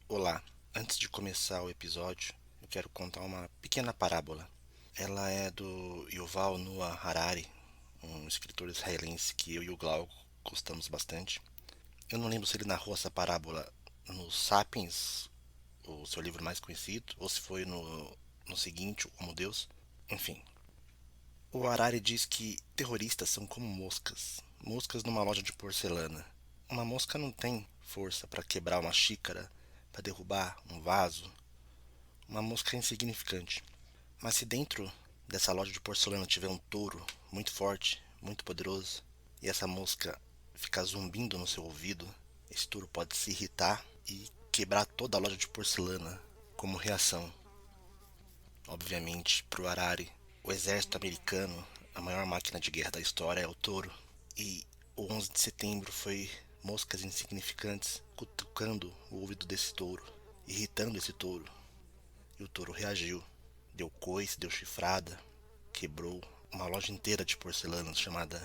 Olá, antes de começar o episódio, eu quero contar uma pequena parábola. Ela é do Yuval Noah Harari, um escritor israelense que eu e o Glauco gostamos bastante. Eu não lembro se ele narrou essa parábola no Sapiens, o seu livro mais conhecido, ou se foi no seguinte, o Como Deus. Enfim, o Harari diz que terroristas são como moscas, moscas numa loja de porcelana. Uma mosca não tem força para quebrar uma xícara, para derrubar um vaso. Uma mosca insignificante. Mas se dentro dessa loja de porcelana tiver um touro muito forte, muito poderoso, e essa mosca ficar zumbindo no seu ouvido, esse touro pode se irritar e quebrar toda a loja de porcelana como reação. Obviamente, para o Harari, o exército americano, a maior máquina de guerra da história é o touro. E o 11 de setembro foi moscas insignificantes cutucando o ouvido desse touro, irritando esse touro. E o touro reagiu. Deu coice, deu chifrada, quebrou uma loja inteira de porcelanas chamada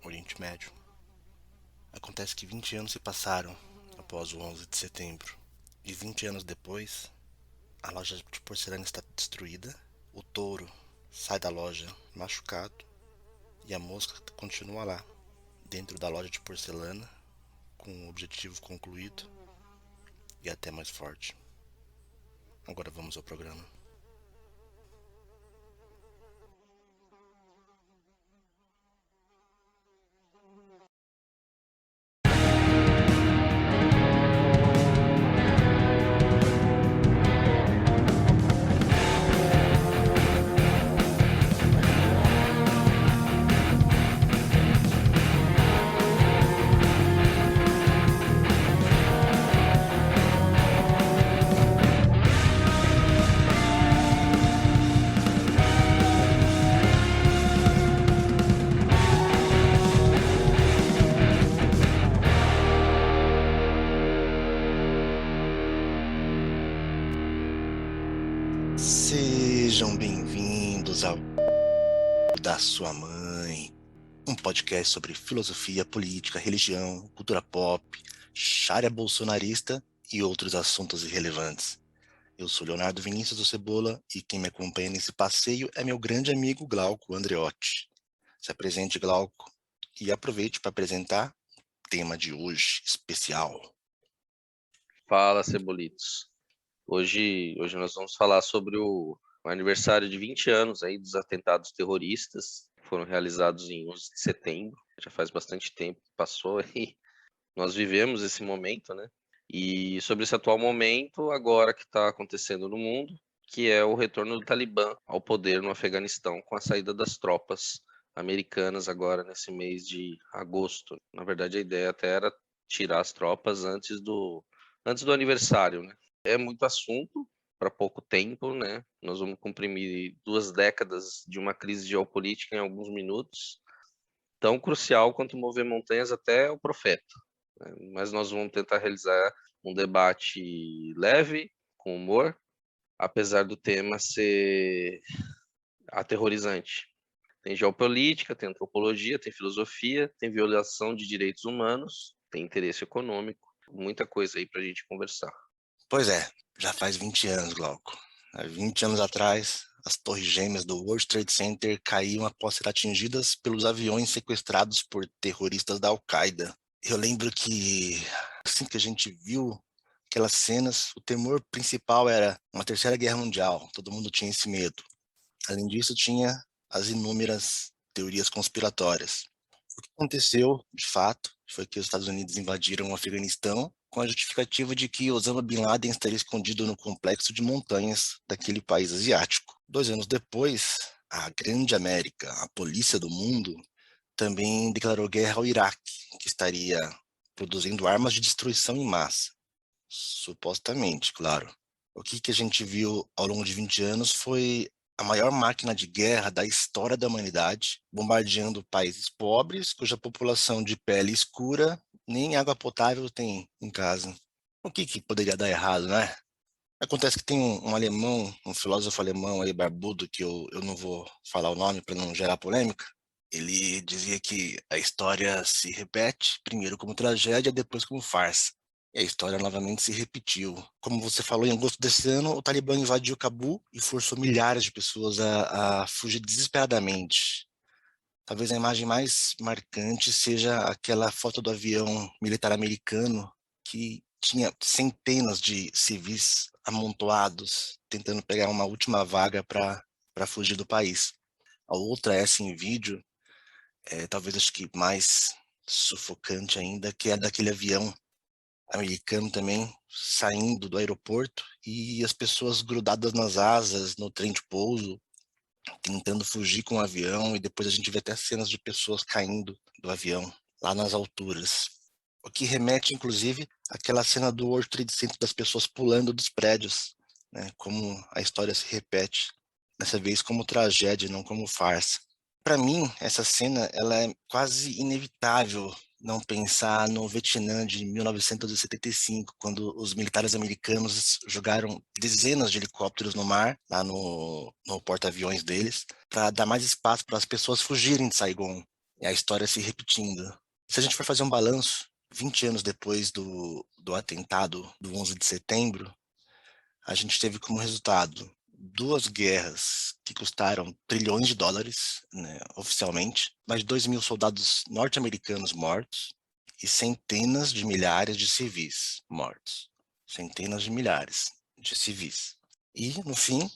Oriente Médio. Acontece que 20 anos se passaram após o 11 de setembro. E 20 anos depois, a loja de porcelana está destruída, o touro sai da loja machucado e a mosca continua lá, dentro da loja de porcelana, com o objetivo concluído e até mais forte. Agora vamos ao programa. Sejam bem-vindos ao da Sua Mãe, um podcast sobre filosofia, política, religião, cultura pop, chária bolsonarista e outros assuntos irrelevantes. Eu sou Leonardo Vinícius do Cebola e quem me acompanha nesse passeio é meu grande amigo Glauco Andreotti. Se apresente, Glauco, e aproveite para apresentar o tema de hoje, especial. Fala, Cebolitos. Hoje nós vamos falar sobre o aniversário de 20 anos aí dos atentados terroristas que foram realizados em 11 de setembro. Já faz bastante tempo que passou aí. Nós vivemos esse momento, né? E sobre esse atual momento, agora que está acontecendo no mundo, que é o retorno do Talibã ao poder no Afeganistão com a saída das tropas americanas agora nesse mês de agosto. Na verdade, a ideia até era tirar as tropas antes do aniversário, né? É muito assunto para pouco tempo, né? Nós vamos comprimir 2 décadas de uma crise geopolítica em alguns minutos, tão crucial quanto mover montanhas até o profeta, né? Mas nós vamos tentar realizar um debate leve, com humor, apesar do tema ser aterrorizante. Tem geopolítica, tem antropologia, tem filosofia, tem violação de direitos humanos, tem interesse econômico, muita coisa aí para a gente conversar. Pois é, já faz 20 anos, Glauco. Há 20 anos atrás, as torres gêmeas do World Trade Center caíam após ser atingidas pelos aviões sequestrados por terroristas da Al-Qaeda. Eu lembro que, assim que a gente viu aquelas cenas, o temor principal era uma terceira guerra mundial. Todo mundo tinha esse medo. Além disso, tinha as inúmeras teorias conspiratórias. O que aconteceu, de fato, foi que os Estados Unidos invadiram o Afeganistão com a justificativa de que Osama Bin Laden estaria escondido no complexo de montanhas daquele país asiático. 2 anos depois, a Grande América, a polícia do mundo, também declarou guerra ao Iraque, que estaria produzindo armas de destruição em massa. Supostamente, claro. O que a gente viu ao longo de 20 anos foi a maior máquina de guerra da história da humanidade, bombardeando países pobres, cuja população de pele escura nem água potável tem em casa. O que poderia dar errado, né? Acontece que tem um alemão, um filósofo alemão aí barbudo, que eu não vou falar o nome para não gerar polêmica. Ele dizia que a história se repete, primeiro como tragédia, depois como farsa. E a história novamente se repetiu. Como você falou, em agosto desse ano, o Talibã invadiu Cabul e forçou milhares de pessoas a fugir desesperadamente. Talvez a imagem mais marcante seja aquela foto do avião militar americano que tinha centenas de civis amontoados, tentando pegar uma última vaga para fugir do país. A outra, essa em vídeo, talvez acho que mais sufocante ainda, que é daquele avião americano também, saindo do aeroporto e as pessoas grudadas nas asas, no trem de pouso, tentando fugir com o avião, e depois a gente vê até cenas de pessoas caindo do avião, lá nas alturas. O que remete, inclusive, àquela cena do World Trade Center das pessoas pulando dos prédios, né? Como a história se repete, dessa vez como tragédia, não como farsa. Para mim, essa cena ela é quase inevitável não pensar no Vietnã de 1975, quando os militares americanos jogaram dezenas de helicópteros no mar, lá no porta-aviões deles, para dar mais espaço para as pessoas fugirem de Saigon. E a história se repetindo. Se a gente for fazer um balanço, 20 anos depois do atentado do 11 de setembro, a gente teve como resultado duas guerras que custaram trilhões de dólares, né, oficialmente, mais de 2.000 soldados norte-americanos mortos e centenas de milhares de civis mortos. Centenas de milhares de civis. E, no fim,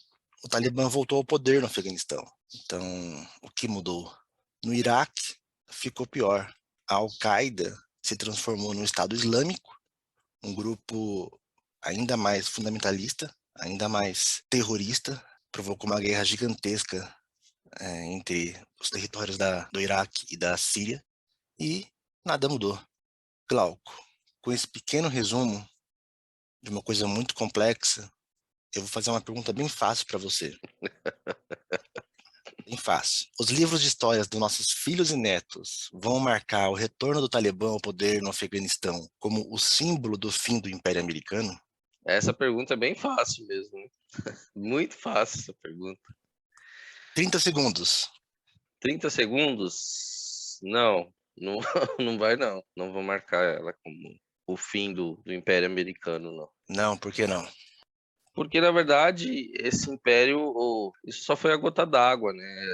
o Talibã voltou ao poder no Afeganistão. Então, o que mudou? No Iraque, ficou pior. A Al-Qaeda se transformou no Estado Islâmico, um grupo ainda mais fundamentalista, ainda mais terrorista, provocou uma guerra gigantesca entre os territórios do Iraque e da Síria, e nada mudou. Glauco, com esse pequeno resumo de uma coisa muito complexa, eu vou fazer uma pergunta bem fácil para você. Bem fácil. Os livros de histórias dos nossos filhos e netos vão marcar o retorno do Talibã ao poder no Afeganistão como o símbolo do fim do Império Americano? Essa pergunta é bem fácil mesmo, né? Muito fácil essa pergunta. 30 segundos. 30 segundos? Não, não, não vai não. Não vou marcar ela como o fim do Império Americano, não. Não, por que não? Porque, na verdade, esse império, isso só foi a gota d'água, né?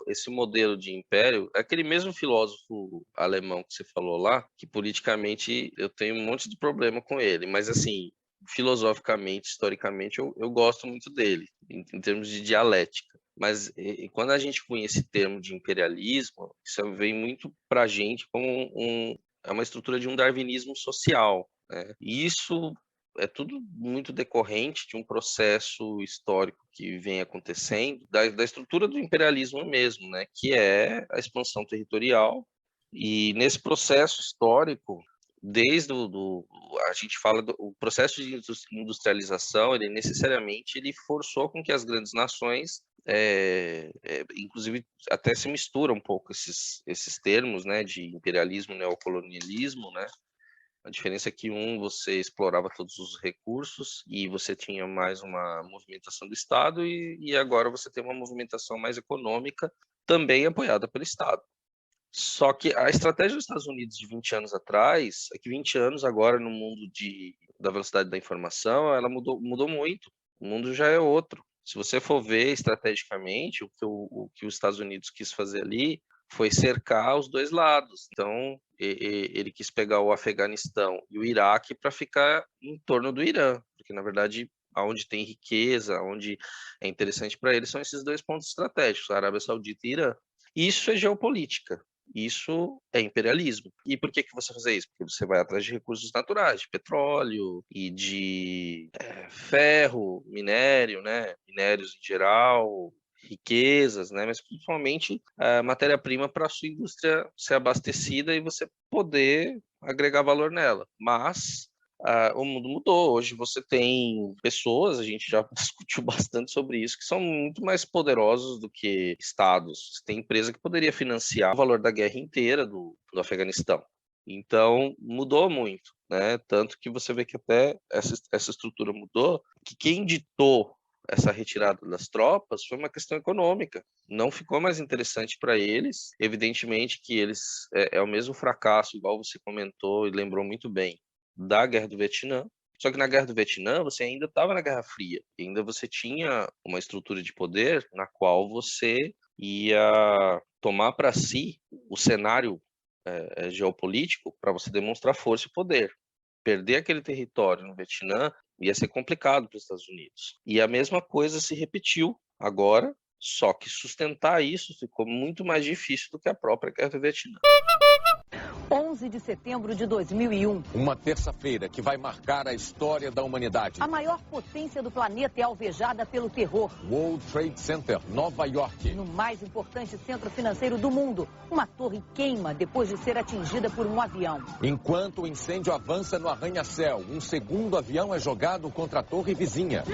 Esse modelo de império, aquele mesmo filósofo alemão que você falou lá, que politicamente eu tenho um monte de problema com ele, mas assim, filosoficamente, historicamente, eu gosto muito dele, em termos de dialética. Mas quando a gente põe esse termo de imperialismo, isso vem muito para a gente como é uma estrutura de um darwinismo social, né? E isso é tudo muito decorrente de um processo histórico que vem acontecendo, da estrutura do imperialismo mesmo, né, que é a expansão territorial. E nesse processo histórico, desde a gente fala do o processo de industrialização, ele necessariamente ele forçou com que as grandes nações, inclusive até se mistura um pouco esses termos, né, de imperialismo, neocolonialismo, né, a diferença é que você explorava todos os recursos e você tinha mais uma movimentação do Estado e agora você tem uma movimentação mais econômica, também apoiada pelo Estado. Só que a estratégia dos Estados Unidos de 20 anos atrás, é que 20 anos agora no mundo da velocidade da informação, ela mudou muito. O mundo já é outro. Se você for ver estrategicamente, o que os Estados Unidos quis fazer ali foi cercar os dois lados. Então, ele quis pegar o Afeganistão e o Iraque para ficar em torno do Irã, porque, na verdade, aonde tem riqueza, onde é interessante para eles, são esses dois pontos estratégicos, a Arábia Saudita e Irã. Isso é geopolítica. Isso é imperialismo. E por que você fazer isso? Porque você vai atrás de recursos naturais, de petróleo e de ferro, minério, né? Minérios em geral, riquezas, né? Mas principalmente a matéria-prima para a sua indústria ser abastecida e você poder agregar valor nela. Mas o mundo mudou. Hoje você tem pessoas, a gente já discutiu bastante sobre isso, que são muito mais poderosos do que estados. Você tem empresa que poderia financiar o valor da guerra inteira do Afeganistão. Então, mudou muito, né? Tanto que você vê que até essa estrutura mudou, que quem ditou essa retirada das tropas foi uma questão econômica. Não ficou mais interessante para eles. Evidentemente que eles é o mesmo fracasso, igual você comentou e lembrou muito bem, da Guerra do Vietnã. Só que na Guerra do Vietnã você ainda estava na Guerra Fria, e ainda você tinha uma estrutura de poder na qual você ia tomar para si o cenário geopolítico para você demonstrar força e poder. Perder aquele território no Vietnã ia ser complicado para os Estados Unidos. E a mesma coisa se repetiu agora, só que sustentar isso ficou muito mais difícil do que a própria Guerra do Vietnã. 11 de setembro de 2001. Uma terça-feira que vai marcar a história da humanidade. A maior potência do planeta é alvejada pelo terror. World Trade Center, Nova York. No mais importante centro financeiro do mundo, uma torre queima depois de ser atingida por um avião. Enquanto o incêndio avança no arranha-céu, um segundo avião é jogado contra a torre vizinha.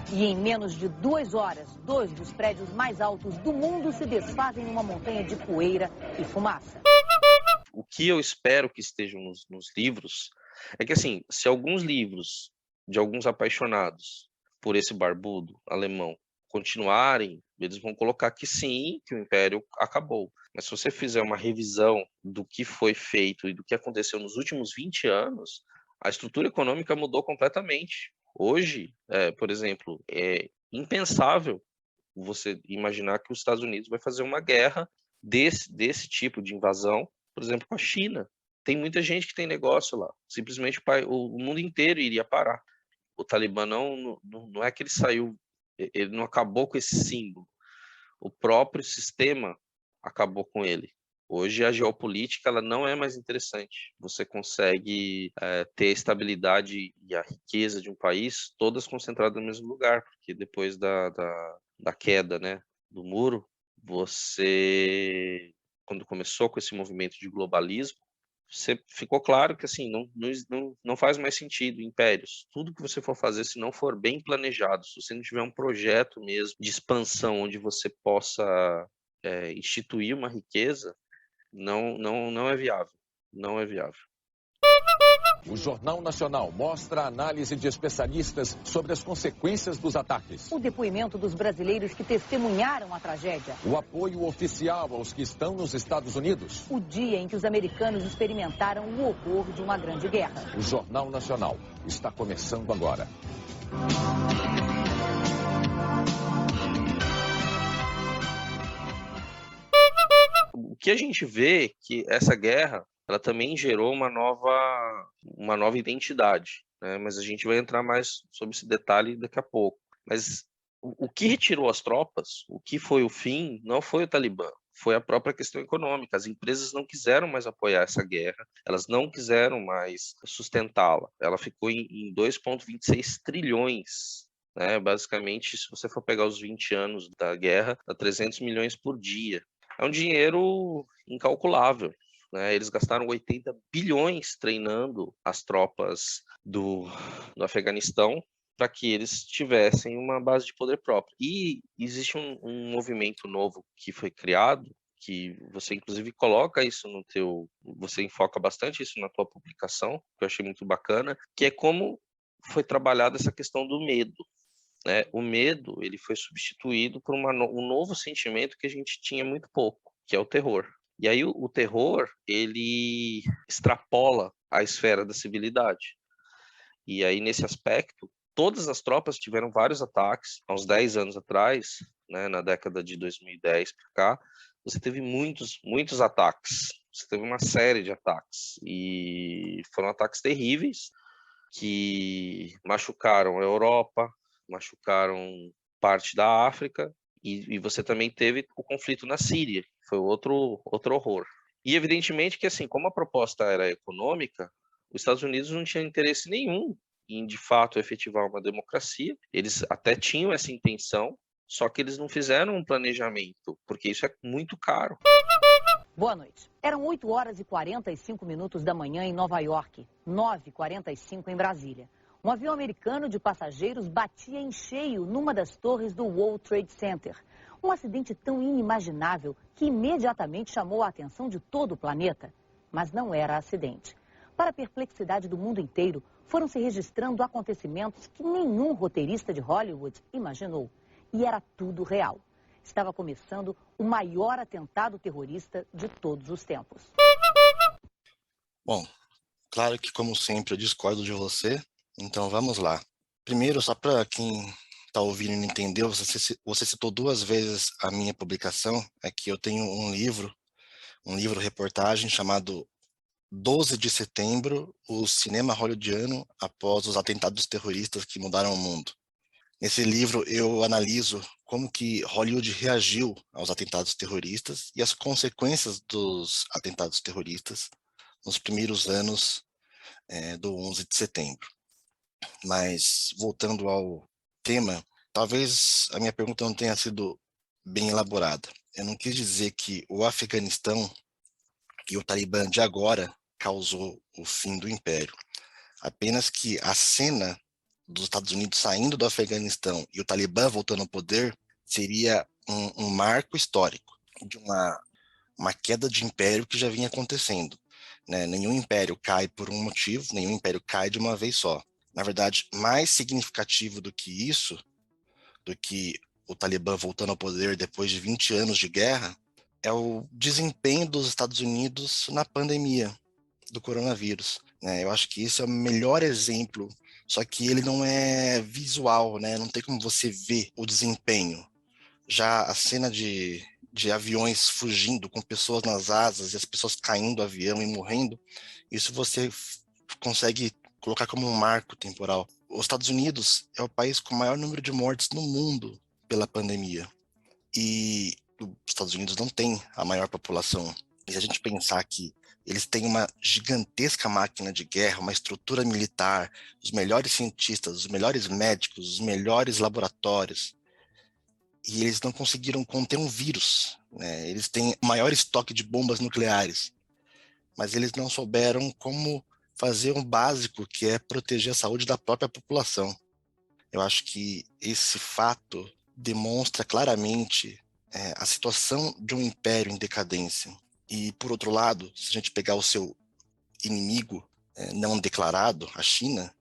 E em menos de 2 horas, 2 dos prédios mais altos do mundo se desfazem numa montanha de poeira e fumaça. O que eu espero que estejam nos livros é que, assim, se alguns livros de alguns apaixonados por esse barbudo alemão continuarem, eles vão colocar que sim, que o Império acabou. Mas se você fizer uma revisão do que foi feito e do que aconteceu nos últimos 20 anos, a estrutura econômica mudou completamente. Hoje, por exemplo, é impensável você imaginar que os Estados Unidos vai fazer uma guerra desse tipo de invasão, por exemplo, com a China. Tem muita gente que tem negócio lá. Simplesmente o mundo inteiro iria parar. O Talibã não é que ele saiu, ele não acabou com esse símbolo. O próprio sistema acabou com ele. Hoje a geopolítica ela não é mais interessante. Você consegue ter a estabilidade e a riqueza de um país todas concentradas no mesmo lugar, porque depois da queda, né, do muro, você, quando começou com esse movimento de globalismo, você ficou claro que assim não faz mais sentido impérios. Tudo que você for fazer, se não for bem planejado, se você não tiver um projeto mesmo de expansão onde você possa instituir uma riqueza, não é viável. Não é viável. O Jornal Nacional mostra a análise de especialistas sobre as consequências dos ataques. O depoimento dos brasileiros que testemunharam a tragédia. O apoio oficial aos que estão nos Estados Unidos. O dia em que os americanos experimentaram o horror de uma grande guerra. O Jornal Nacional está começando agora. O que a gente vê é que essa guerra ela também gerou uma nova identidade, né? Mas a gente vai entrar mais sobre esse detalhe daqui a pouco. Mas o que retirou as tropas, o que foi o fim, não foi o Talibã, foi a própria questão econômica. As empresas não quiseram mais apoiar essa guerra, elas não quiseram mais sustentá-la. Ela ficou em 2,26 trilhões. Basicamente, se você for pegar os 20 anos da guerra, dá 300 milhões por dia. É um dinheiro incalculável. Eles gastaram 80 bilhões treinando as tropas do Afeganistão para que eles tivessem uma base de poder próprio. E existe um movimento novo que foi criado, que você inclusive coloca isso você enfoca bastante isso na tua publicação, que eu achei muito bacana, que é como foi trabalhada essa questão do medo. O medo ele foi substituído por um novo sentimento que a gente tinha muito pouco, que é o terror. E aí o terror, ele extrapola a esfera da civilidade. E aí, nesse aspecto, todas as tropas tiveram vários ataques. Há uns 10 anos atrás, na década de 2010 para cá, você teve muitos ataques. Você teve uma série de ataques. E foram ataques terríveis que machucaram a Europa, machucaram parte da África. E você também teve o conflito na Síria, que foi outro horror. E evidentemente que, assim, como a proposta era econômica, os Estados Unidos não tinham interesse nenhum em, de fato, efetivar uma democracia. Eles até tinham essa intenção, só que eles não fizeram um planejamento, porque isso é muito caro. Boa noite. Eram 8 horas e 45 minutos da manhã em Nova York, 9h45 em Brasília. Um avião americano de passageiros batia em cheio numa das torres do World Trade Center. Um acidente tão inimaginável que imediatamente chamou a atenção de todo o planeta. Mas não era acidente. Para a perplexidade do mundo inteiro, foram se registrando acontecimentos que nenhum roteirista de Hollywood imaginou. E era tudo real. Estava começando o maior atentado terrorista de todos os tempos. Bom, claro que, como sempre, eu discordo de você, então vamos lá. Primeiro, só para quem está ouvindo e não entendeu, você citou 2 vezes a minha publicação, é que eu tenho um livro-reportagem chamado 12 de Setembro, o cinema hollywoodiano após os atentados terroristas que mudaram o mundo. Nesse livro eu analiso como que Hollywood reagiu aos atentados terroristas e as consequências dos atentados terroristas nos primeiros anos do 11 de setembro. Mas, voltando ao tema, talvez a minha pergunta não tenha sido bem elaborada. Eu não quis dizer que o Afeganistão e o Talibã de agora causou o fim do império. Apenas que a cena dos Estados Unidos saindo do Afeganistão e o Talibã voltando ao poder seria um marco histórico de uma queda de império que já vinha acontecendo. Né? Nenhum império cai por um motivo, nenhum império cai de uma vez só. Na verdade, mais significativo do que isso, do que o Talibã voltando ao poder depois de 20 anos de guerra, é o desempenho dos Estados Unidos na pandemia do coronavírus. Né? Eu acho que esse é o melhor exemplo, só que ele não é visual, né? Não tem como você ver o desempenho. Já a cena de aviões fugindo com pessoas nas asas e as pessoas caindo do avião e morrendo, isso você consegue colocar como um marco temporal. Os Estados Unidos é o país com o maior número de mortes no mundo pela pandemia. E os Estados Unidos não tem a maior população. E se a gente pensar que eles têm uma gigantesca máquina de guerra, uma estrutura militar, os melhores cientistas, os melhores médicos, os melhores laboratórios, e eles não conseguiram conter um vírus, né? Eles têm o maior estoque de bombas nucleares, mas eles não souberam como fazer um básico, que é proteger a saúde da própria população. Eu acho que esse fato demonstra claramente a situação de um império em decadência. E, por outro lado, se a gente pegar o seu inimigo não declarado, a China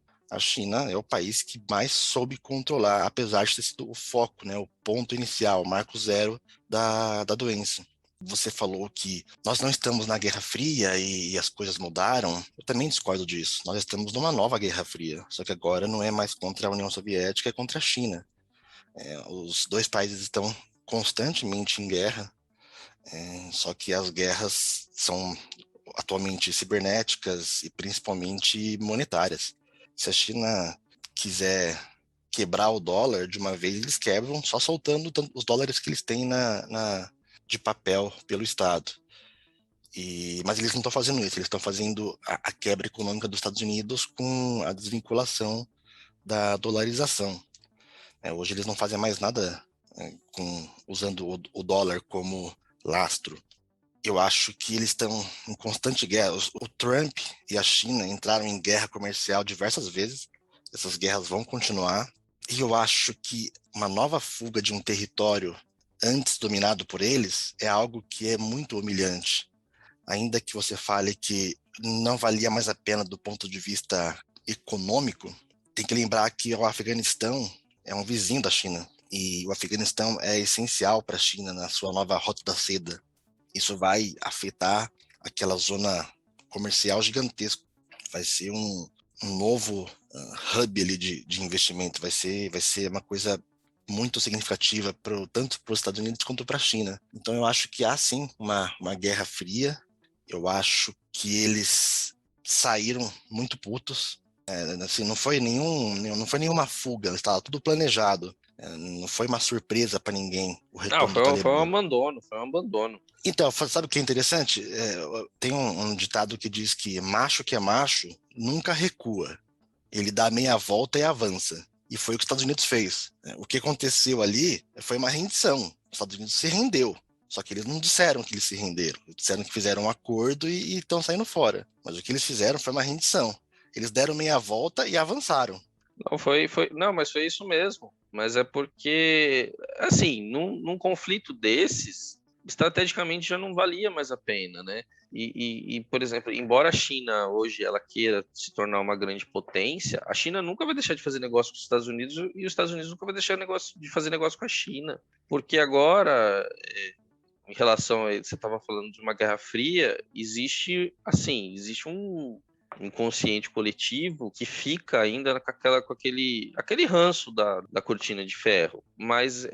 é o país que mais soube controlar, apesar de ter sido o foco, né, o ponto inicial, o marco zero da doença. Você falou que nós não estamos na Guerra Fria e as coisas mudaram. Eu também discordo disso. Nós estamos numa nova Guerra Fria, só que agora não é mais contra a União Soviética, é contra a China. Os 2 países estão constantemente em guerra, só que as guerras são atualmente cibernéticas e principalmente monetárias. Se a China quiser quebrar o dólar de uma vez, eles quebram só soltando os dólares que eles têm de papel pelo Estado. Mas eles não estão fazendo isso, eles estão fazendo a quebra econômica dos Estados Unidos com a desvinculação da dolarização. Hoje eles não fazem mais nada usando o dólar como lastro. Eu acho que eles estão em constante guerra. O Trump e a China entraram em guerra comercial diversas vezes. Essas guerras vão continuar. E eu acho que uma nova fuga de um território antes dominado por eles é algo que é muito humilhante. Ainda que você fale que não valia mais a pena do ponto de vista econômico, tem que lembrar que o Afeganistão é um vizinho da China. E o Afeganistão é essencial para a China na sua nova Rota da Seda. Isso vai afetar aquela zona comercial gigantesca. Vai ser um novo hub ali de investimento. Vai ser uma coisa muito significativa tanto para os Estados Unidos quanto para a China. Então eu acho que há sim uma guerra fria. Eu acho que eles saíram muito putos. Assim, não foi nenhuma fuga, estava tudo planejado. Não foi uma surpresa para ninguém o retorno do Talibã. Foi um abandono. Então, sabe o que é interessante? Tem um ditado que diz que é macho nunca recua. Ele dá meia volta e avança. E foi o que os Estados Unidos fez. O que aconteceu ali foi uma rendição. Os Estados Unidos se rendeu. Só que eles não disseram que eles se renderam. Eles disseram que fizeram um acordo e estão saindo fora. Mas o que eles fizeram foi uma rendição. Eles deram meia volta e avançaram. Não, mas foi isso mesmo. Mas é porque, assim, num conflito desses, estrategicamente já não valia mais a pena, né? Por exemplo, embora a China hoje ela queira se tornar uma grande potência, a China nunca vai deixar de fazer negócio com os Estados Unidos e os Estados Unidos nunca vai deixar de fazer negócio com a China. Porque agora em relação a você estava falando de uma Guerra Fria, existe um inconsciente coletivo que fica ainda com aquele ranço da cortina de ferro. Mas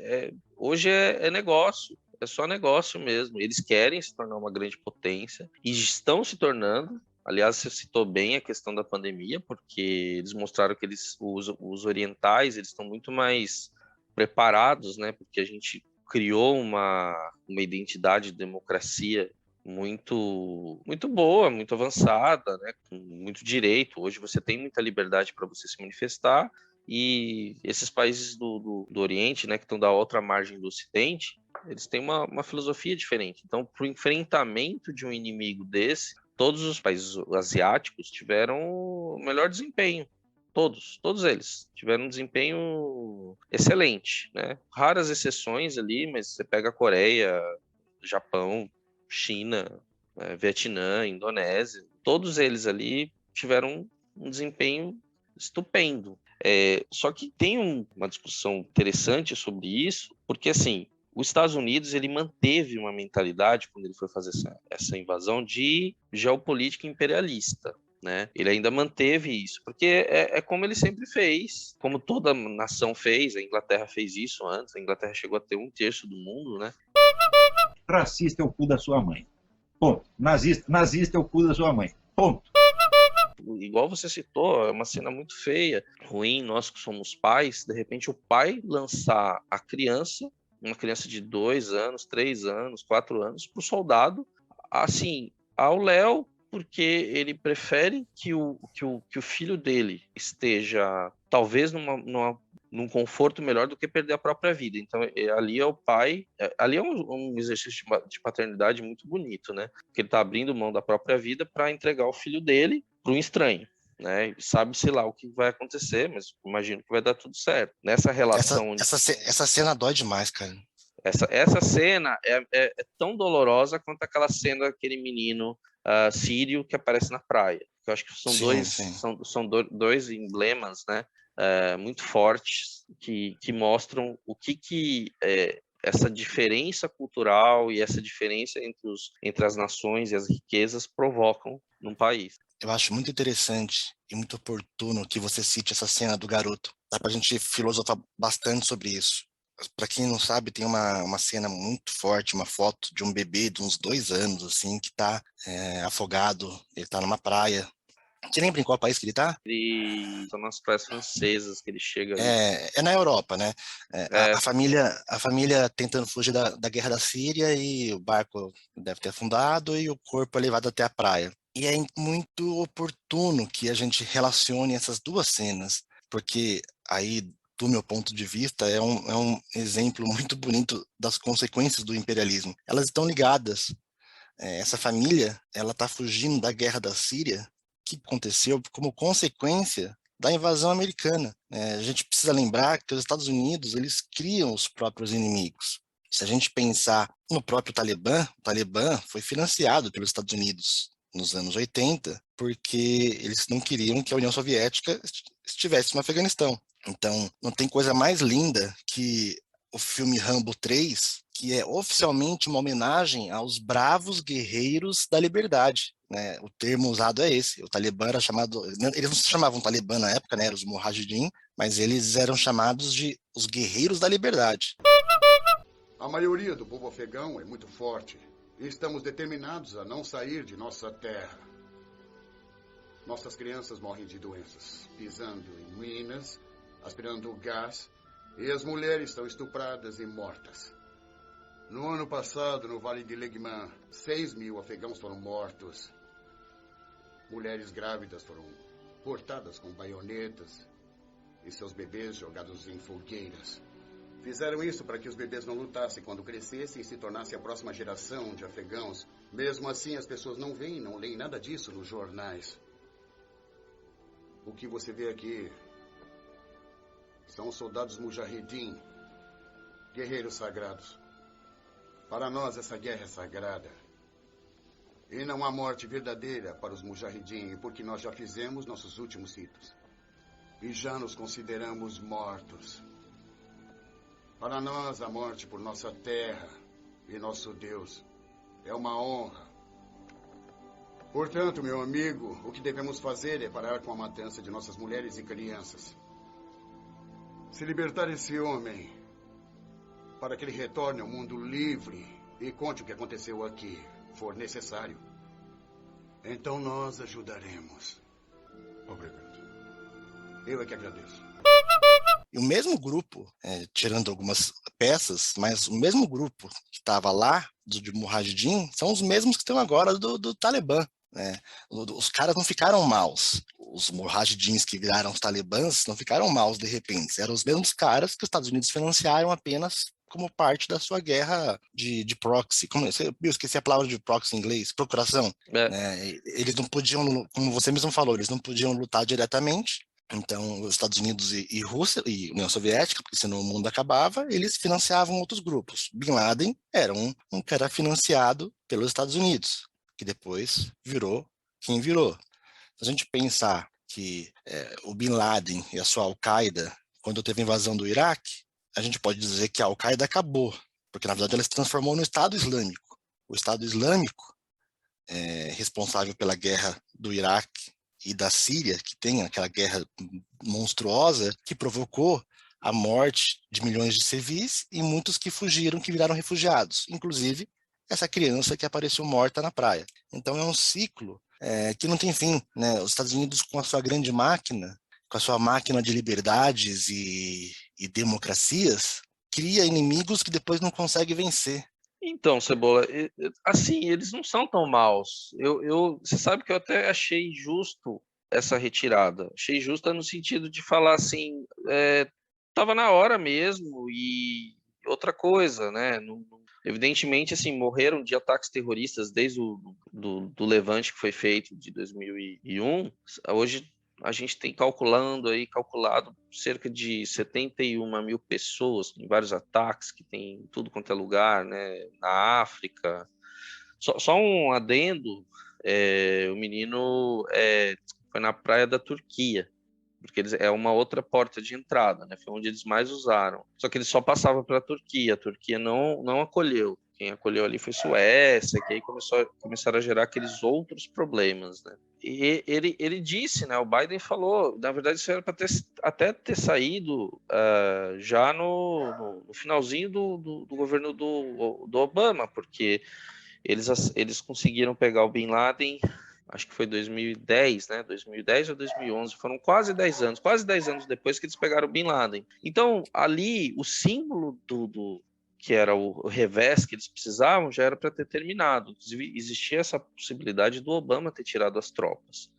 hoje é negócio, é só negócio mesmo. Eles querem se tornar uma grande potência e estão se tornando. Aliás, você citou bem a questão da pandemia, porque eles mostraram que os orientais eles estão muito mais preparados, né? Porque a gente criou uma identidade de democracia muito boa, muito avançada, né? Com muito direito. Hoje você tem muita liberdade para você se manifestar, e esses países do Oriente, né, que estão da outra margem do Ocidente, eles têm uma filosofia diferente. Então, para o enfrentamento de um inimigo desse, todos os países asiáticos tiveram o melhor desempenho. Todos eles tiveram um desempenho excelente, né? Raras exceções ali, mas você pega a Coreia, Japão, China, Vietnã, Indonésia, todos eles ali tiveram um desempenho estupendo. Só que tem uma discussão interessante sobre isso, porque assim, os Estados Unidos ele manteve uma mentalidade, quando ele foi fazer essa invasão, de geopolítica imperialista. Né? Ele ainda manteve isso, porque é como ele sempre fez, como toda nação fez. A Inglaterra fez isso antes, a Inglaterra chegou a ter 1/3 do mundo, né? Racista é o cu da sua mãe. Ponto. Nazista é o cu da sua mãe. Ponto. Igual você citou, é uma cena muito feia, ruim. Nós que somos pais, de repente o pai lançar a criança, uma criança de 2 anos, 3 anos, 4 anos, para o soldado, assim, ao léu, porque ele prefere que o filho dele esteja, talvez, num conforto melhor do que perder a própria vida. Então, ali é o pai, ali é um exercício de paternidade muito bonito, né? Porque ele está abrindo mão da própria vida para entregar o filho dele para um estranho. Né? Sabe-se lá o que vai acontecer, mas imagino que vai dar tudo certo. Nessa relação... Essa cena dói demais, cara. Essa cena é tão dolorosa quanto aquela cena daquele menino sírio que aparece na praia. Eu acho que são dois emblemas, né, muito fortes que mostram o que essa diferença cultural e essa diferença entre as nações e as riquezas provocam num país. Eu acho muito interessante e muito oportuno que você cite essa cena do garoto. Dá pra gente filosofar bastante sobre isso. Para quem não sabe, tem uma cena muito forte, uma foto de um bebê de uns 2 anos, assim, que tá afogado. Ele tá numa praia. Você lembra em qual país que ele tá? Ele são nas praias francesas que ele chega ali. É na Europa, né? A família tentando fugir da guerra da Síria, e o barco deve ter afundado e o corpo é levado até a praia. E é muito oportuno que a gente relacione essas duas cenas, porque aí, do meu ponto de vista, é um exemplo muito bonito das consequências do imperialismo. Elas estão ligadas. Essa família, ela está fugindo da guerra da Síria, que aconteceu como consequência da invasão americana. A gente precisa lembrar que os Estados Unidos, eles criam os próprios inimigos. Se a gente pensar no próprio Talibã, o Talibã foi financiado pelos Estados Unidos nos anos 80, porque eles não queriam que a União Soviética estivesse no Afeganistão. Então, não tem coisa mais linda que o filme Rambo 3, que é oficialmente uma homenagem aos bravos guerreiros da liberdade. Né? O termo usado é esse. O Talibã era chamado... Eles não se chamavam Talibã na época, né? Eram os Mujahideen, mas eles eram chamados de os guerreiros da liberdade. A maioria do povo afegão é muito forte. E estamos determinados a não sair de nossa terra. Nossas crianças morrem de doenças, pisando em minas, aspirando gás, e as mulheres estão estupradas e mortas. No ano passado, no Vale de Legman, 6.000 afegãos foram mortos. Mulheres grávidas foram cortadas com baionetas e seus bebês jogados em fogueiras. Fizeram isso para que os bebês não lutassem quando crescessem e se tornassem a próxima geração de afegãos. Mesmo assim, as pessoas não leem nada disso nos jornais. O que você vê aqui são os soldados Mujahideen, guerreiros sagrados. Para nós, essa guerra é sagrada. E não há morte verdadeira para os Mujahideen, porque nós já fizemos nossos últimos ritos. E já nos consideramos mortos. Para nós, a morte por nossa terra e nosso Deus. É uma honra. Portanto, meu amigo, o que devemos fazer é parar com a matança de nossas mulheres e crianças. Se libertar esse homem para que ele retorne ao mundo livre e conte o que aconteceu aqui, for necessário. Então nós ajudaremos. Obrigado. Eu é que agradeço. E o mesmo grupo, tirando algumas peças, mas o mesmo grupo que estava lá, de Mujahideen, são os mesmos que estão agora do Talibã. Né? Os caras não ficaram maus. Os Mujahideens que viraram os talibãs não ficaram maus de repente. Eram os mesmos caras que os Estados Unidos financiaram apenas como parte da sua guerra de proxy. Eu esqueci a palavra de proxy em inglês, procuração. Né? Eles não podiam, como você mesmo falou, eles não podiam lutar diretamente. Então, os Estados Unidos e Rússia e União Soviética, porque senão o mundo acabava, eles financiavam outros grupos. Bin Laden era um cara financiado pelos Estados Unidos, que depois virou quem virou. Se a gente pensar que o Bin Laden e a sua Al-Qaeda, quando teve a invasão do Iraque, a gente pode dizer que a Al-Qaeda acabou, porque na verdade ela se transformou no Estado Islâmico. O Estado Islâmico é responsável pela guerra do Iraque e da Síria, que tem aquela guerra monstruosa que provocou a morte de milhões de civis e muitos que fugiram, que viraram refugiados, inclusive essa criança que apareceu morta na praia. Então é um ciclo que não tem fim, né? Os Estados Unidos, com a sua grande máquina, com a sua máquina de liberdades e democracias, cria inimigos que depois não consegue vencer. Então, Cebola, assim, eles não são tão maus. Você sabe que eu até achei justo essa retirada. Achei justa no sentido de falar assim, estava na hora mesmo e outra coisa, né? Evidentemente, assim, morreram de ataques terroristas desde do Levante que foi feito de 2001. Hoje a gente tem calculado cerca de 71 mil pessoas em vários ataques, que tem em tudo quanto é lugar, né? Na África. Só um adendo, o menino foi na praia da Turquia, porque é uma outra porta de entrada, né? Foi onde eles mais usaram. Só que eles só passavam pela Turquia, a Turquia não acolheu. Quem acolheu ali foi Suécia, que aí começaram a gerar aqueles outros problemas, né? E ele disse, né? O Biden falou, na verdade isso era para até ter saído já no finalzinho do governo do Obama, porque eles conseguiram pegar o Bin Laden, acho que foi 2010, né? 2010 ou 2011, foram quase 10 anos depois que eles pegaram o Bin Laden. Então, ali, o símbolo que era o revés que eles precisavam, já era para ter terminado. Inclusive, existia essa possibilidade do Obama ter tirado as tropas.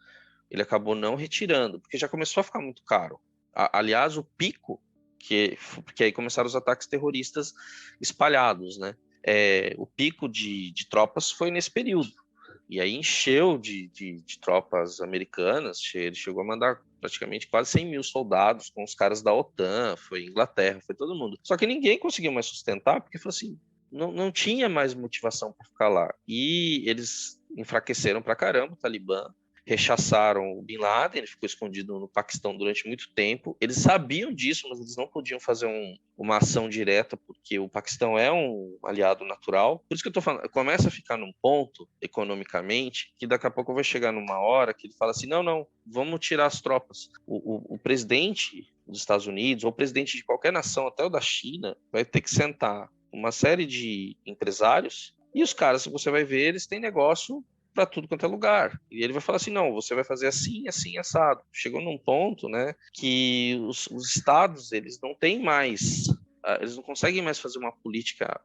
Ele acabou não retirando, porque já começou a ficar muito caro. Aliás, o pico, porque aí começaram os ataques terroristas espalhados, né? O pico de tropas foi nesse período. E aí encheu de tropas americanas, ele chegou a mandar praticamente quase 100 mil soldados com os caras da OTAN, foi Inglaterra, foi todo mundo. Só que ninguém conseguiu mais sustentar, porque falou assim, não tinha mais motivação para ficar lá. E eles enfraqueceram pra caramba o Talibã, rechaçaram o Bin Laden, ele ficou escondido no Paquistão durante muito tempo. Eles sabiam disso, mas eles não podiam fazer uma ação direta, porque o Paquistão é um aliado natural. Por isso que eu estou falando, começa a ficar num ponto, economicamente, que daqui a pouco vai chegar numa hora que ele fala assim, não, vamos tirar as tropas. O presidente dos Estados Unidos, ou o presidente de qualquer nação, até o da China, vai ter que sentar uma série de empresários, e os caras, você vai ver, eles têm negócio para tudo quanto é lugar. E ele vai falar assim, não, você vai fazer assim, assim, assado. Chegou num ponto, né, que os estados, eles não têm mais, eles não conseguem mais fazer uma política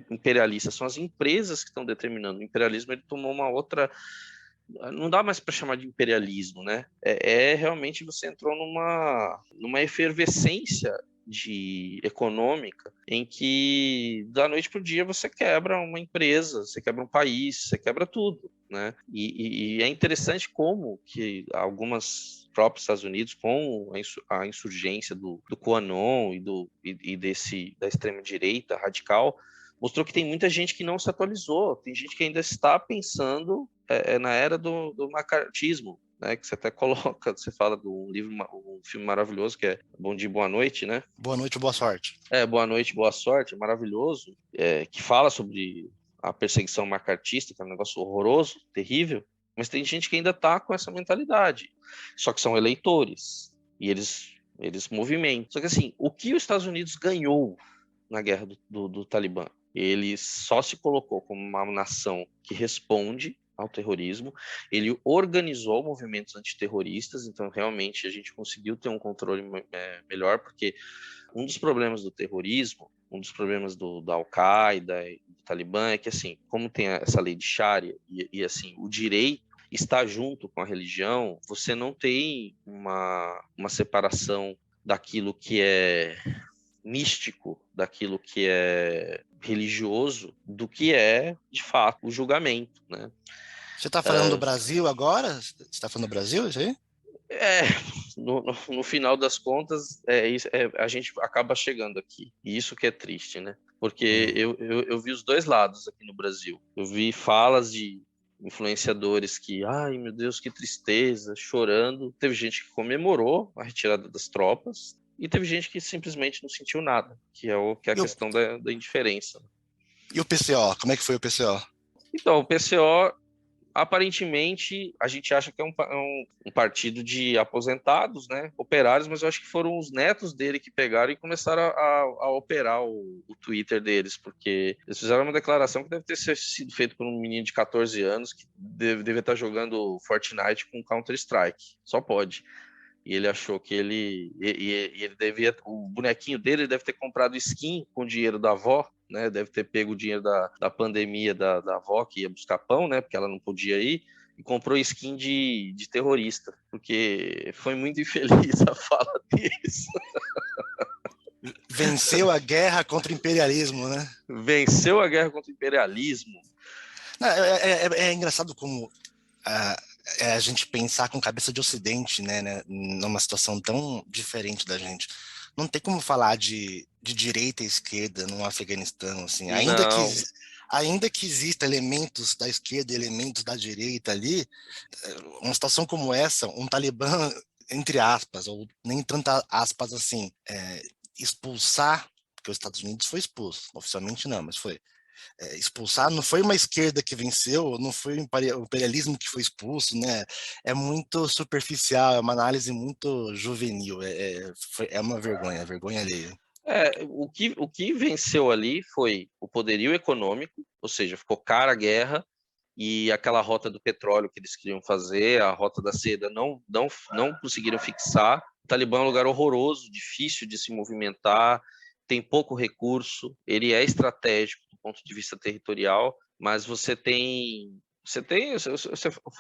imperialista, são as empresas que estão determinando. O imperialismo, ele tomou uma outra... Não dá mais para chamar de imperialismo, né? Realmente você entrou numa efervescência econômica, em que da noite para o dia você quebra uma empresa, você quebra um país, você quebra tudo, né? E é interessante como que algumas próprios Estados Unidos, com a insurgência do QAnon e da extrema-direita radical, mostrou que tem muita gente que não se atualizou, tem gente que ainda está pensando na era do macartismo, né, que você até coloca, você fala de um livro, um filme maravilhoso que é Bom Dia, Boa Noite, né? Boa noite, boa sorte. Boa Noite, Boa Sorte, é maravilhoso, que fala sobre a perseguição macartista, que é um negócio horroroso, terrível, mas tem gente que ainda está com essa mentalidade, só que são eleitores, e eles movimentam. Só que assim, o que os Estados Unidos ganhou na guerra do Talibã? Ele só se colocou como uma nação que responde ao terrorismo, ele organizou movimentos antiterroristas, então realmente a gente conseguiu ter um controle melhor, porque um dos problemas do terrorismo, um dos problemas da Al-Qaeda e do Talibã é que, assim, como tem essa lei de Sharia e assim, o direito está junto com a religião, você não tem uma separação daquilo que é místico, daquilo que é religioso, do que é, de fato, o julgamento, né? Você está falando do Brasil agora? Você está falando do Brasil, isso aí? No final das contas, a gente acaba chegando aqui. E isso que é triste, né? Porque eu vi os dois lados aqui no Brasil. Eu vi falas de influenciadores que, ai meu Deus, que tristeza, chorando. Teve gente que comemorou a retirada das tropas e teve gente que simplesmente não sentiu nada, que é a questão da indiferença. E o PCO? Como é que foi o PCO? Então, o PCO, aparentemente, a gente acha que é um partido de aposentados, né, operários, mas eu acho que foram os netos dele que pegaram e começaram a operar o Twitter deles, porque eles fizeram uma declaração que deve ter sido feita por um menino de 14 anos que deve estar jogando Fortnite com Counter-Strike, só pode. E ele achou que ele devia, o bonequinho dele deve ter comprado skin com o dinheiro da avó, né? Deve ter pego o dinheiro da pandemia da avó que ia buscar pão, né? Porque ela não podia ir, e comprou skin de terrorista, porque foi muito infeliz a fala deles. Venceu a guerra contra o imperialismo, né? Venceu a guerra contra o imperialismo. Não, é engraçado como a gente pensar com cabeça de ocidente, né, numa situação tão diferente da gente. Não tem como falar de direita e esquerda no Afeganistão, assim, ainda que exista elementos da esquerda e elementos da direita ali, uma situação como essa, um Talibã, entre aspas, ou nem tantas aspas assim, expulsar, porque os Estados Unidos foi expulso, oficialmente não, mas foi. Expulsar, não foi uma esquerda que venceu, não foi o imperialismo que foi expulso, né? É muito superficial, é uma análise muito juvenil, é uma vergonha alheia. O que venceu ali foi o poderio econômico, ou seja, ficou cara a guerra, e aquela rota do petróleo que eles queriam fazer, a rota da seda, não conseguiram fixar. O Talibã é um lugar horroroso, difícil de se movimentar, tem pouco recurso, ele é estratégico do ponto de vista territorial, mas foi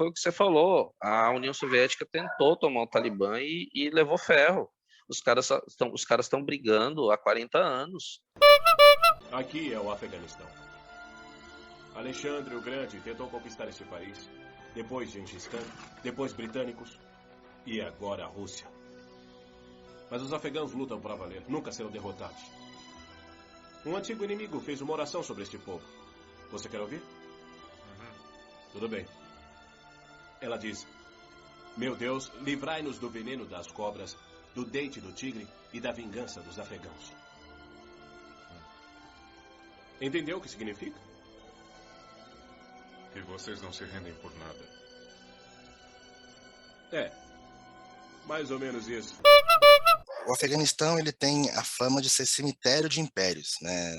o que você falou, a União Soviética tentou tomar o Talibã e levou ferro. Os caras estão brigando há 40 anos. Aqui é o Afeganistão. Alexandre o Grande tentou conquistar este país, depois Gengis Khan, depois britânicos e agora a Rússia. Mas os afegãos lutam para valer, nunca serão derrotados. Um antigo inimigo fez uma oração sobre este povo. Você quer ouvir? Tudo bem. Ela diz: meu Deus, livrai-nos do veneno das cobras, do dente do tigre e da vingança dos afegãos. Entendeu o que significa? Que vocês não se rendem por nada. Mais ou menos isso. O Afeganistão, ele tem a fama de ser cemitério de impérios, né?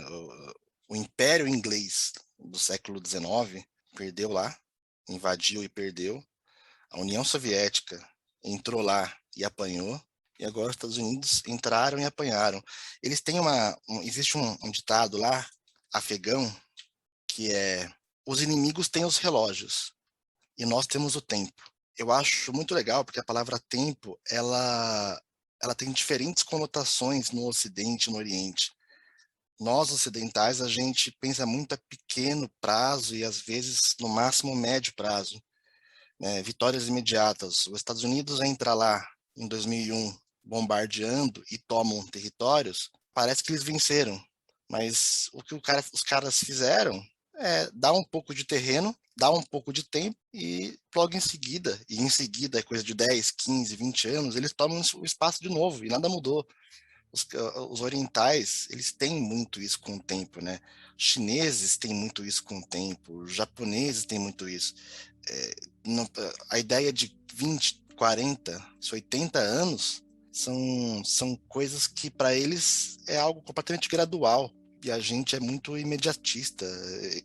O Império Inglês do século XIX perdeu lá, invadiu e perdeu. A União Soviética entrou lá e apanhou. E agora os Estados Unidos entraram e apanharam. Eles têm existe um ditado lá, afegão, que é: os inimigos têm os relógios e nós temos o tempo. Eu acho muito legal porque a palavra tempo, ela tem diferentes conotações no Ocidente e no Oriente. Nós, ocidentais, a gente pensa muito a pequeno prazo e, às vezes, no máximo, médio prazo. Né? Vitórias imediatas. Os Estados Unidos entra lá em 2001 bombardeando e tomam territórios, parece que eles venceram. Mas o que os caras fizeram é dar um pouco de terreno dá um pouco de tempo e logo em seguida é coisa de 10, 15, 20 anos, eles tomam o espaço de novo e nada mudou. Os orientais, eles têm muito isso com o tempo, né? Os chineses têm muito isso com o tempo, os japoneses têm muito isso. A ideia de 20, 40, 80 anos são coisas que para eles é algo completamente gradual e a gente é muito imediatista.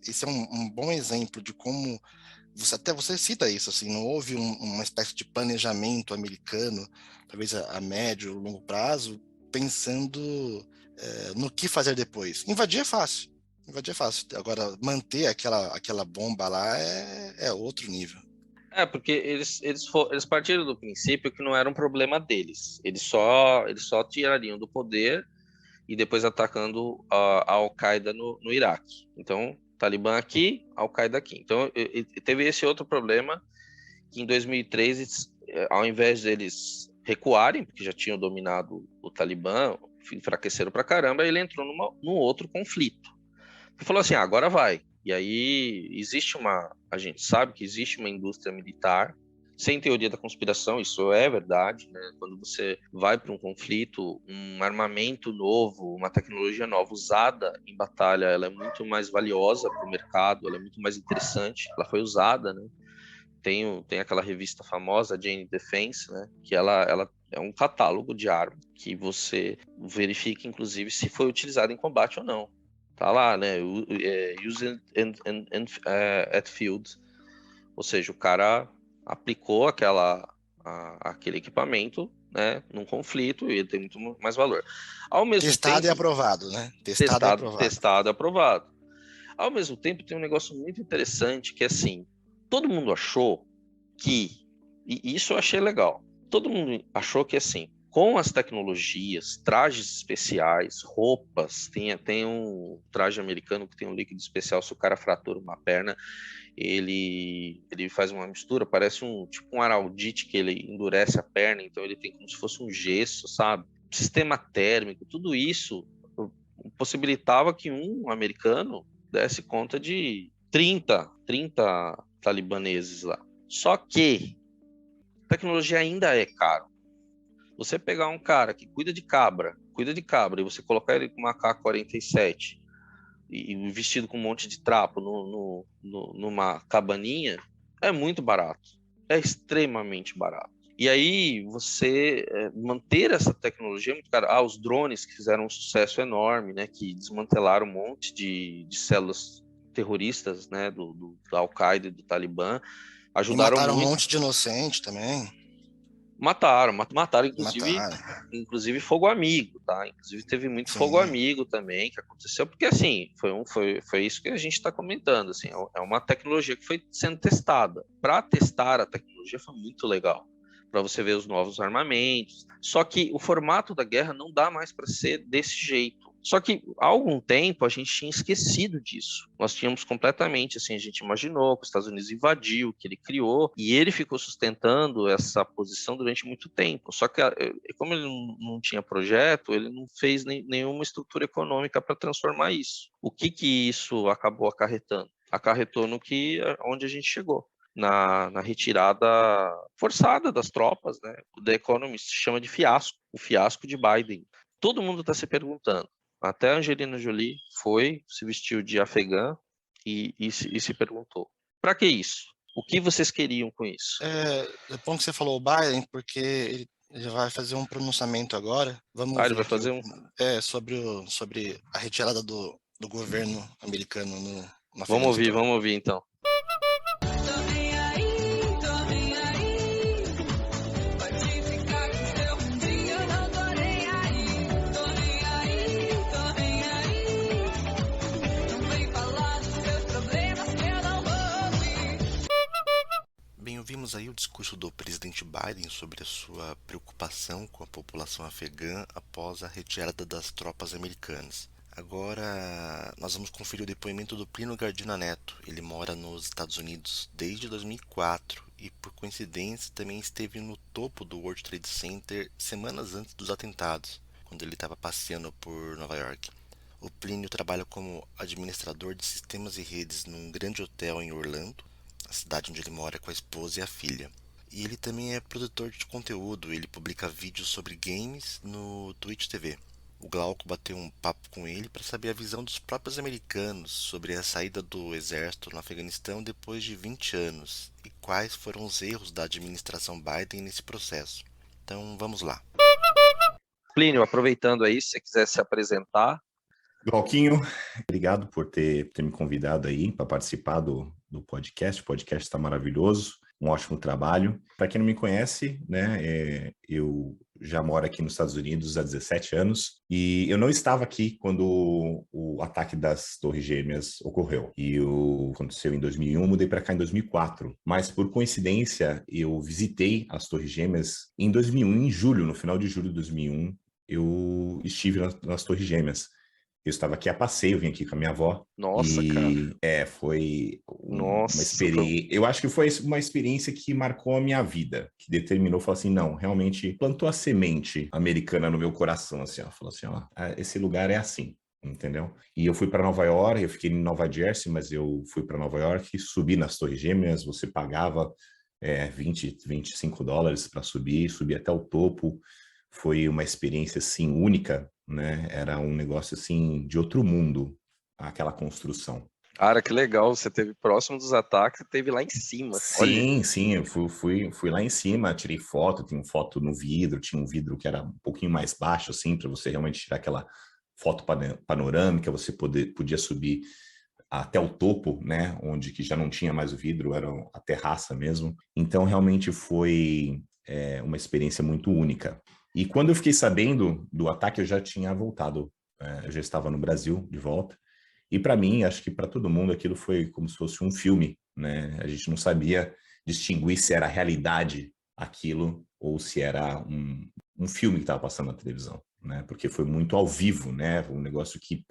Esse é um bom exemplo de como até você cita isso, assim, não houve uma espécie de planejamento americano, talvez a médio ou longo prazo, pensando no que fazer depois. Invadir é fácil. Agora, manter aquela bomba lá é outro nível. Porque eles partiram do princípio que não era um problema deles. Eles só tirariam do poder e depois atacando a Al-Qaeda no Iraque. Então, Talibã aqui, Al-Qaeda aqui. Então, teve esse outro problema que em 2003, ao invés deles recuarem, porque já tinham dominado o Talibã, enfraqueceram pra caramba, ele entrou num outro conflito. Ele falou assim, agora vai. E aí a gente sabe que existe uma indústria militar, sem teoria da conspiração, isso é verdade, né? Quando você vai para um conflito, um armamento novo, uma tecnologia nova usada em batalha, ela é muito mais valiosa para o mercado, ela é muito mais interessante, ela foi usada, né? Tem aquela revista famosa, Jane Defense, né? Que ela é um catálogo de armas que você verifica, inclusive, se foi utilizado em combate ou não. Tá lá, né? Used at field. Ou seja, o cara aplicou aquele equipamento, né, num conflito e ele tem muito mais valor. Ao mesmo Testado tempo, e aprovado, né? Testado e aprovado. Ao mesmo tempo, tem um negócio muito interessante que é assim, todo mundo achou que, e isso eu achei legal, todo mundo achou que assim, com as tecnologias, trajes especiais, roupas, tem um traje americano que tem um líquido especial, se o cara fratura uma perna, ele faz uma mistura, parece tipo um araldite que ele endurece a perna, então ele tem como se fosse um gesso, sabe? Sistema térmico, tudo isso possibilitava que um americano desse conta de 30 talibaneses lá. Só que tecnologia ainda é caro. Você pegar um cara que cuida de cabra, e você colocar ele com uma AK-47 e vestido com um monte de trapo numa cabaninha, é muito barato. É extremamente barato. E aí, você manter essa tecnologia é muito caro. Os drones que fizeram um sucesso enorme, né, que desmantelaram um monte de células terroristas, né, da Al-Qaeda e do Talibã, ajudaram mataram muito. Um monte de inocente também. Mataram, inclusive fogo amigo, tá? Inclusive teve muito fogo amigo também que aconteceu, porque assim, foi isso que a gente está comentando, assim, é uma tecnologia que foi sendo testada. Para testar a tecnologia foi muito legal, para você ver os novos armamentos. Só que o formato da guerra não dá mais para ser desse jeito. Só que há algum tempo a gente tinha esquecido disso. Nós tínhamos completamente, assim, a gente imaginou que os Estados Unidos invadiu, que ele criou, e ele ficou sustentando essa posição durante muito tempo. Só que, como ele não tinha projeto, ele não fez nenhuma estrutura econômica para transformar isso. O que isso acabou acarretando? Acarretou onde a gente chegou. Na retirada forçada das tropas, né? O The Economist chama de fiasco, o fiasco de Biden. Todo mundo está se perguntando. Até a Angelina Jolie se vestiu de afegã e se perguntou: para que isso? O que vocês queriam com isso? É bom que você falou o Biden, porque ele vai fazer um pronunciamento agora. Vamos ele ouvir vai fazer sobre a retirada do governo americano no Vamos Afeganistão. ouvir então. Ouvimos aí o discurso do presidente Biden sobre a sua preocupação com a população afegã após a retirada das tropas americanas. Agora nós vamos conferir o depoimento do Plínio Gardina Neto. Ele mora nos Estados Unidos desde 2004 e, por coincidência, também esteve no topo do World Trade Center semanas antes dos atentados, quando ele estava passeando por Nova York. O Plínio trabalha como administrador de sistemas e redes num grande hotel em Orlando, a cidade onde ele mora com a esposa e a filha. E ele também é produtor de conteúdo, ele publica vídeos sobre games no Twitch TV. O Glauco bateu um papo com ele para saber a visão dos próprios americanos sobre a saída do exército no Afeganistão depois de 20 anos e quais foram os erros da administração Biden nesse processo. Então vamos lá. Plínio, aproveitando aí, se você quiser se apresentar. Glauquinho, obrigado por ter me convidado aí para participar do podcast. O podcast está maravilhoso, um ótimo trabalho. Para quem não me conhece, né, eu já moro aqui nos Estados Unidos há 17 anos e eu não estava aqui quando o ataque das Torres Gêmeas ocorreu. Aconteceu em 2001, mudei para cá em 2004. Mas por coincidência, eu visitei as Torres Gêmeas em 2001, em julho, no final de julho de 2001, eu estive nas Torres Gêmeas. Eu estava aqui a passeio, vim aqui com a minha avó. Nossa, cara. Foi uma experiência. Eu acho que foi uma experiência que marcou a minha vida, que determinou, falou assim, não, realmente plantou a semente americana no meu coração, assim, ó, falou assim, ó, esse lugar é assim, entendeu? E eu fui para Nova York, eu fiquei em Nova Jersey, mas eu fui para Nova York, subi nas Torres Gêmeas, você pagava $25 para subir até o topo. Foi uma experiência, assim, única, né? Era um negócio, assim, de outro mundo, aquela construção. Cara, que legal, você esteve próximo dos ataques, esteve lá em cima. Sim, eu fui lá em cima, tirei foto, tinha foto no vidro, tinha um vidro que era um pouquinho mais baixo, assim, para você realmente tirar aquela foto panorâmica, você podia subir até o topo, né? Onde que já não tinha mais o vidro, era a terraça mesmo. Então, realmente foi uma experiência muito única. E quando eu fiquei sabendo do ataque, eu já tinha voltado, eu já estava no Brasil de volta. E para mim, acho que para todo mundo, aquilo foi como se fosse um filme, né? A gente não sabia distinguir se era realidade aquilo ou se era um filme que estava passando na televisão, né? Porque foi muito ao vivo, né? Um negócio que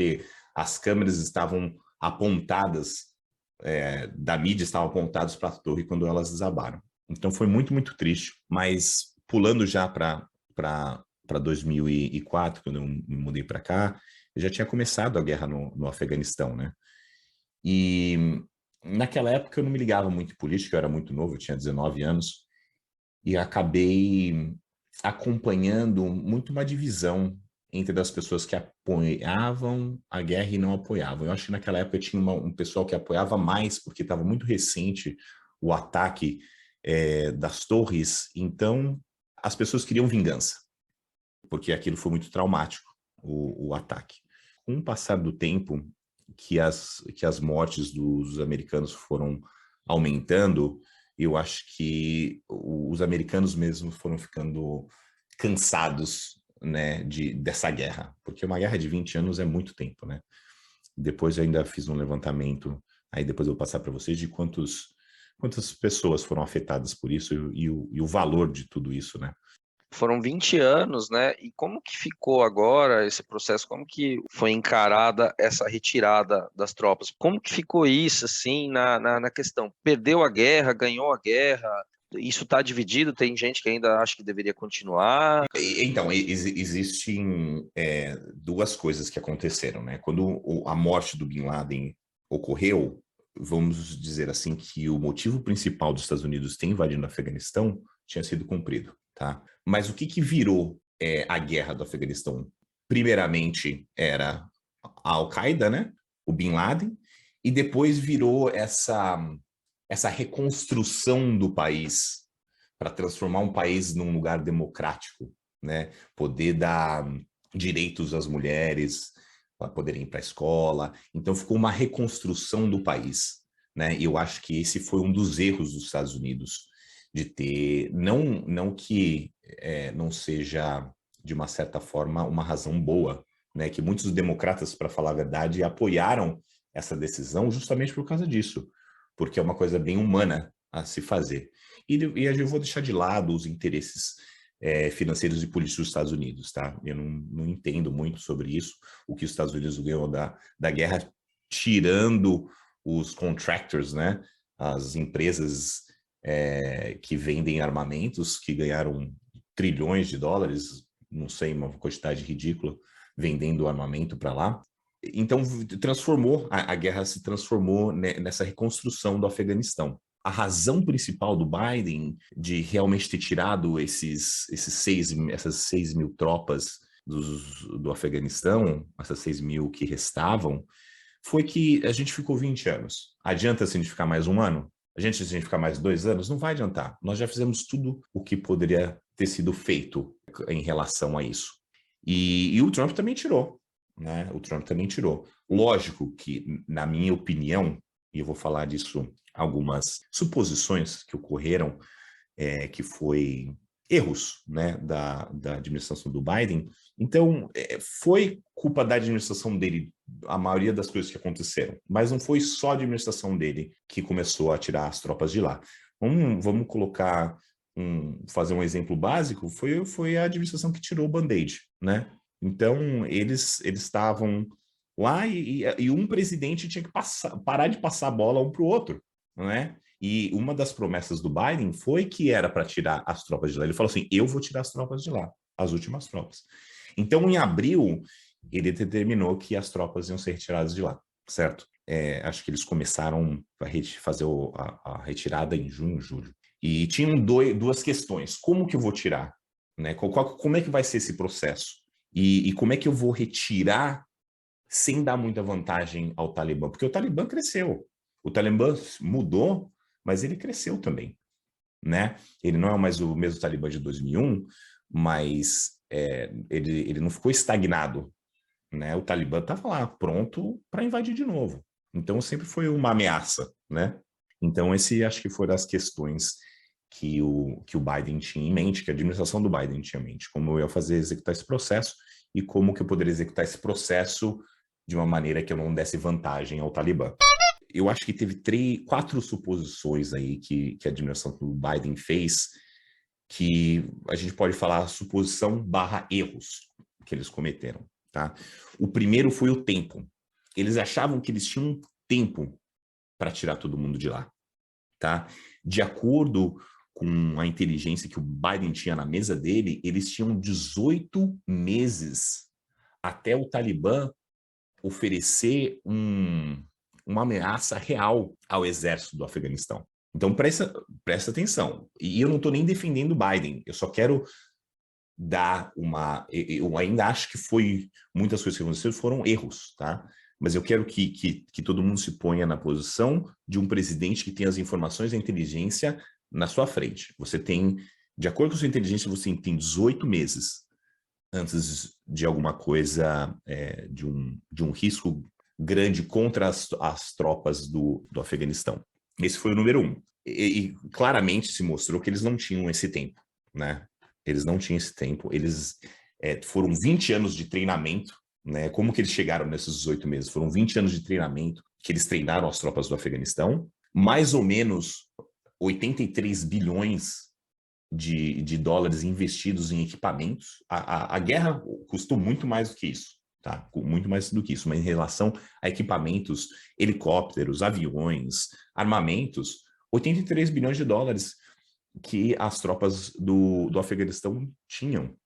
as câmeras estavam apontadas, da mídia estavam apontadas para a torre quando elas desabaram. Então foi muito, muito triste. Mas pulando já para 2004, quando eu me mudei para cá, eu já tinha começado a guerra no Afeganistão, né? E naquela época eu não me ligava muito em política, eu era muito novo, eu tinha 19 anos, e acabei acompanhando muito uma divisão entre as pessoas que apoiavam a guerra e não apoiavam. Eu acho que naquela época tinha um pessoal que apoiava mais, porque estava muito recente o ataque das torres, então as pessoas queriam vingança, porque aquilo foi muito traumático, o ataque. Com o passar do tempo, que as mortes dos americanos foram aumentando, eu acho que os americanos mesmos foram ficando cansados, né, dessa guerra, porque uma guerra de 20 anos é muito tempo, né? Depois eu ainda fiz um levantamento, aí depois eu vou passar para vocês de quantas pessoas foram afetadas por isso e o valor de tudo isso, né? Foram 20 anos, né? E como que ficou agora esse processo? Como que foi encarada essa retirada das tropas? Como que ficou isso, assim, na questão? Perdeu a guerra, ganhou a guerra? Isso está dividido? Tem gente que ainda acha que deveria continuar? Então, existem duas coisas que aconteceram, né? Quando a morte do Bin Laden ocorreu, vamos dizer assim, que o motivo principal dos Estados Unidos ter invadido o Afeganistão tinha sido cumprido, tá? Mas o que virou a guerra do Afeganistão? Primeiramente era a Al-Qaeda, né? O Bin Laden, e depois virou essa reconstrução do país para transformar um país num lugar democrático, né? Poder dar direitos às mulheres para poderem ir para a escola. Então ficou uma reconstrução do país, né? E eu acho que esse foi um dos erros dos Estados Unidos, de ter, não que não seja, de uma certa forma, uma razão boa, né? Que muitos democratas, para falar a verdade, apoiaram essa decisão justamente por causa disso, porque é uma coisa bem humana a se fazer. E eu vou deixar de lado os interesses financeiros e políticos dos Estados Unidos, tá? Eu não entendo muito sobre isso, o que os Estados Unidos ganhou da guerra, tirando os contractors, né? As empresas que vendem armamentos, que ganharam trilhões de dólares, não sei, uma quantidade ridícula, vendendo armamento para lá. Então, a guerra se transformou nessa reconstrução do Afeganistão, a razão principal do Biden de realmente ter tirado essas 6 mil tropas do Afeganistão, essas 6 mil que restavam, foi que a gente ficou 20 anos. Adianta se a gente ficar mais um ano? A gente ficar mais 2 anos? Não vai adiantar. Nós já fizemos tudo o que poderia ter sido feito em relação a isso. E o Trump também tirou, né? O Trump também tirou. Lógico que, na minha opinião, e eu vou falar disso, algumas suposições que ocorreram, que foi erros, né, da administração do Biden. Então, foi culpa da administração dele a maioria das coisas que aconteceram, mas não foi só a administração dele que começou a tirar as tropas de lá. Vamos colocar, fazer um exemplo básico, foi a administração que tirou o Band-Aid, né? Então, eles estavam lá e um presidente tinha que parar de passar a bola um para o outro, não é? E uma das promessas do Biden foi que era para tirar as tropas de lá. Ele falou assim, eu vou tirar as tropas de lá, as últimas tropas. Então, em abril, ele determinou que as tropas iam ser retiradas de lá, certo? Acho que eles começaram a fazer a retirada em junho, julho. E tinham duas questões. Como que eu vou tirar? Né? Como é que vai ser esse processo? E como é que eu vou retirar sem dar muita vantagem ao Talibã? Porque o Talibã cresceu. O Talibã mudou, mas ele cresceu também, né? Ele não é mais o mesmo Talibã de 2001, mas ele não ficou estagnado, né? O Talibã estava lá, pronto para invadir de novo. Então, sempre foi uma ameaça, né? Então, acho que foram as questões que o Biden tinha em mente, que a administração do Biden tinha em mente, como eu ia executar esse processo e como que eu poderia executar esse processo de uma maneira que eu não desse vantagem ao Talibã. Eu acho que teve 4 suposições aí que a administração do Biden fez, que a gente pode falar suposição / erros que eles cometeram, tá? O primeiro foi o tempo. Eles achavam que eles tinham tempo para tirar todo mundo de lá, tá? De acordo com a inteligência que o Biden tinha na mesa dele, eles tinham 18 meses até o Talibã oferecer uma ameaça real ao exército do Afeganistão. Então, presta atenção. E eu não estou nem defendendo o Biden, eu só quero dar eu ainda acho que muitas coisas que aconteceram foram erros, tá? Mas eu quero que todo mundo se ponha na posição de um presidente que tem as informações da inteligência na sua frente. Você tem, de acordo com a sua inteligência, você tem 18 meses antes de alguma coisa, de um risco grande contra as tropas do Afeganistão. Esse foi o número 1. E claramente se mostrou que eles não tinham esse tempo, né? Eles não tinham esse tempo. Eles foram 20 anos de treinamento, né? Como que eles chegaram nesses 18 meses? Foram 20 anos de treinamento que eles treinaram as tropas do Afeganistão. Mais ou menos 83 bilhões de dólares investidos em equipamentos. A guerra custou muito mais do que isso, tá? Muito mais do que isso, mas em relação a equipamentos, helicópteros, aviões, armamentos, 83 bilhões de dólares que as tropas do Afeganistão tinham.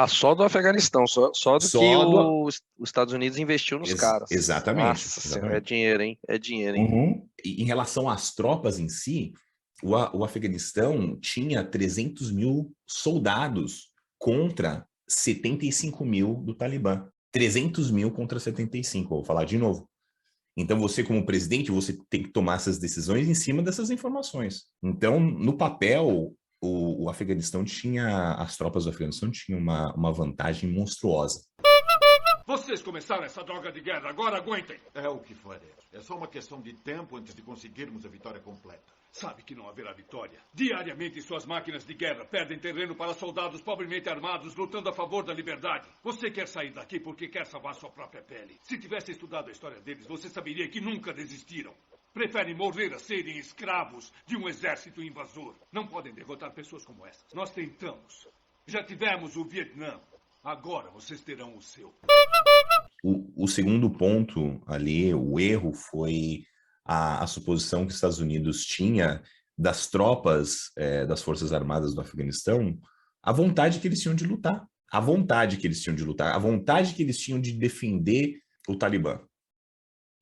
Só do Afeganistão, só do que os Estados Unidos investiu nos caras. Exatamente. Nossa senhora, é dinheiro, hein? É dinheiro, hein? Uhum. E em relação às tropas em si, o Afeganistão tinha 300 mil soldados contra 75 mil do Talibã. 300 mil contra 75, vou falar de novo. Então, você como presidente, você tem que tomar essas decisões em cima dessas informações. Então, no papel, o Afeganistão as tropas do Afeganistão tinham uma vantagem monstruosa. Vocês começaram essa droga de guerra, agora aguentem. É o que faremos. É só uma questão de tempo antes de conseguirmos a vitória completa. Sabe que não haverá vitória. Diariamente suas máquinas de guerra perdem terreno para soldados pobremente armados lutando a favor da liberdade. Você quer sair daqui porque quer salvar sua própria pele. Se tivesse estudado a história deles, você saberia que nunca desistiram. Preferem morrer a serem escravos de um exército invasor. Não podem derrotar pessoas como essas. Nós tentamos. Já tivemos o Vietnã. Agora vocês terão o seu. O segundo ponto ali, o erro, foi a suposição que os Estados Unidos tinha das tropas das Forças Armadas do Afeganistão, a vontade que eles tinham de lutar. A vontade que eles tinham de lutar. A vontade que eles tinham de defender o Talibã.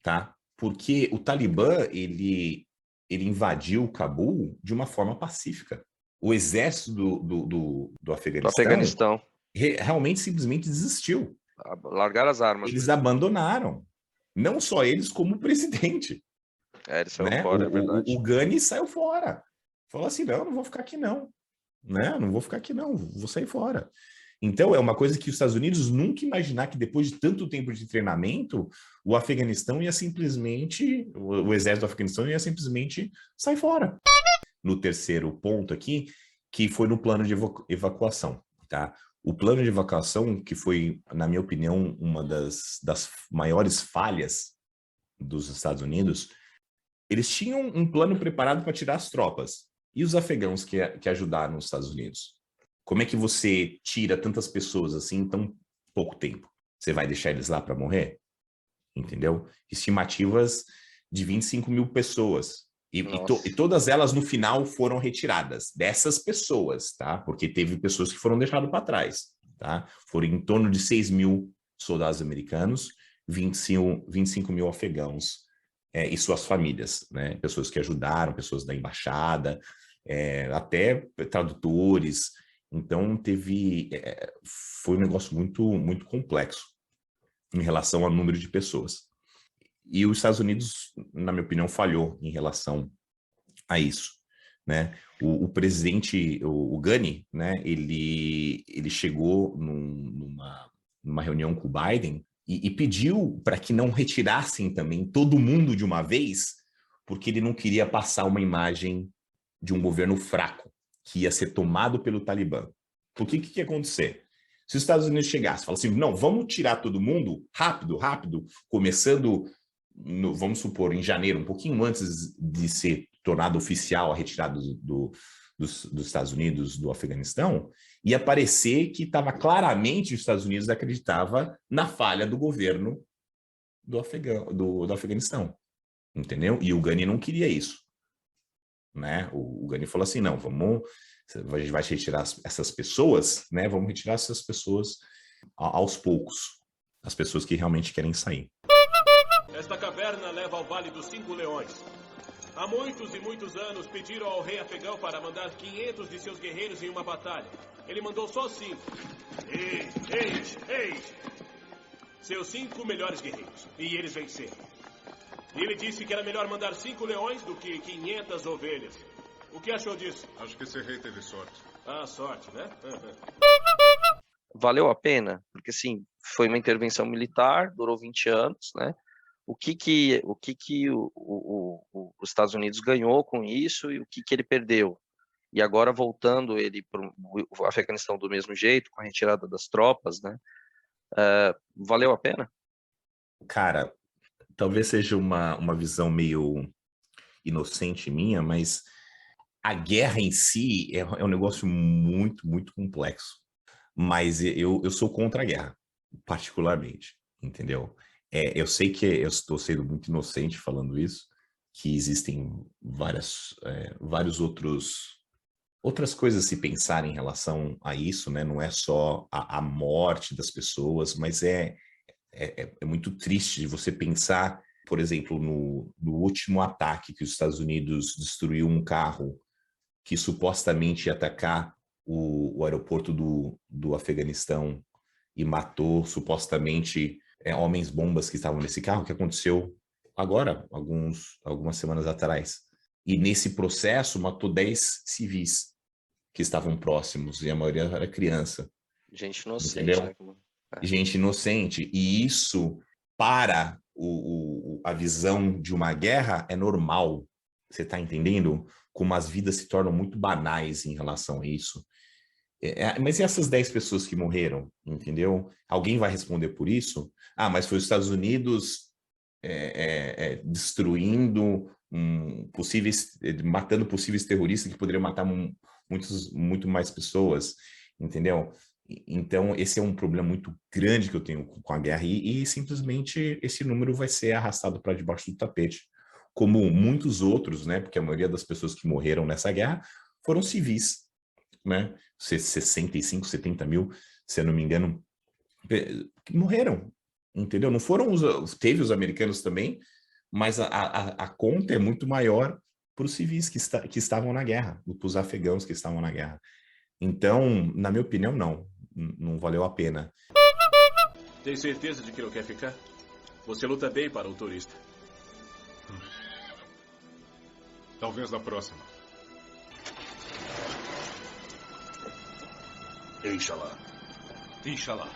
Tá? Porque o Talibã, ele ele invadiu Cabul de uma forma pacífica. O exército do Afeganistão realmente simplesmente desistiu. Largaram as armas. Eles abandonaram. Não só eles, como o presidente. Eles saíram fora, é verdade. O Ghani saiu fora. Falou assim, não vou ficar aqui não. Né? Não vou ficar aqui não, vou sair fora. Então, é uma coisa que os Estados Unidos nunca imaginar que depois de tanto tempo de treinamento, o Afeganistão ia simplesmente, o exército do Afeganistão ia simplesmente sair fora. No terceiro ponto aqui, que foi no plano de evacuação, tá? O plano de evacuação, que foi, na minha opinião, uma das maiores falhas dos Estados Unidos, eles tinham um plano preparado para tirar as tropas. E os afegãos que ajudaram os Estados Unidos? Como é que você tira tantas pessoas assim em tão pouco tempo? Você vai deixar eles lá para morrer? Entendeu? Estimativas de 25 mil pessoas. E todas elas, no final, foram retiradas dessas pessoas, tá? Porque teve pessoas que foram deixadas para trás, tá? Foram em torno de 6 mil soldados americanos, 25 mil afegãos e suas famílias, né? Pessoas que ajudaram, pessoas da embaixada, até tradutores. Então, foi um negócio muito, muito complexo em relação ao número de pessoas. E os Estados Unidos, na minha opinião, falhou em relação a isso, né? O presidente, o Ghani, né? Ele chegou numa reunião com o Biden e pediu para que não retirassem também todo mundo de uma vez, porque ele não queria passar uma imagem de um governo fraco, que ia ser tomado pelo Talibã. Por que ia acontecer? Se os Estados Unidos chegassem e falassem, não, vamos tirar todo mundo rápido, começando, vamos supor, em janeiro, um pouquinho antes de ser tornado oficial a retirada dos Estados Unidos do Afeganistão, ia parecer que estava claramente os Estados Unidos acreditava na falha do governo do Afeganistão, entendeu? E o Ghani não queria isso, né? O Ghani falou assim, não, a gente vai retirar essas pessoas, né? Vamos retirar essas pessoas aos poucos, as pessoas que realmente querem sair. Esta caverna leva ao Vale dos 5 Leões. Há muitos e muitos anos pediram ao rei afegão para mandar 500 de seus guerreiros em uma batalha. Ele mandou só 5. Seus 5 melhores guerreiros. E eles venceram. E ele disse que era melhor mandar 5 leões do que 500 ovelhas. O que achou disso? Acho que esse rei teve sorte. Ah, sorte, né? Valeu a pena? Porque, assim, foi uma intervenção militar, durou 20 anos, né? O que os Estados Unidos ganhou com isso e o que ele perdeu? E agora, voltando ele para o Afeganistão do mesmo jeito, com a retirada das tropas, né? Valeu a pena? Cara, talvez seja uma visão meio inocente minha, mas a guerra em si é um negócio muito, muito complexo. Mas eu sou contra a guerra, particularmente, entendeu? Eu sei que eu estou sendo muito inocente falando isso, que existem várias outras coisas a se pensar em relação a isso, né? Não é só a morte das pessoas, mas é muito triste de você pensar, por exemplo, no último ataque que os Estados Unidos destruiu um carro que supostamente ia atacar o aeroporto do Afeganistão e matou supostamente homens-bombas que estavam nesse carro, que aconteceu agora, algumas semanas atrás. E nesse processo matou 10 civis que estavam próximos, e a maioria era criança. Gente inocente, entendeu? Né? Gente inocente. E isso, para a visão de uma guerra, é normal. Você está entendendo? Como as vidas se tornam muito banais em relação a isso. Mas e essas 10 pessoas que morreram, entendeu? Alguém vai responder por isso? Ah, mas foi os Estados Unidos destruindo matando possíveis terroristas que poderiam matar muito mais pessoas, entendeu? Então, esse é um problema muito grande que eu tenho com a guerra e simplesmente esse número vai ser arrastado para debaixo do tapete, como muitos outros, né? Porque a maioria das pessoas que morreram nessa guerra foram civis, né? 65, 70 mil, se eu não me engano, que morreram, entendeu? Não foram teve os americanos também, mas a conta é muito maior para os civis que estavam na guerra, para os afegãos que estavam na guerra. Então, na minha opinião, não valeu a pena. Tem certeza de que não quer ficar? Você luta bem para um turista. Talvez na próxima. Inshallah. Inshallah.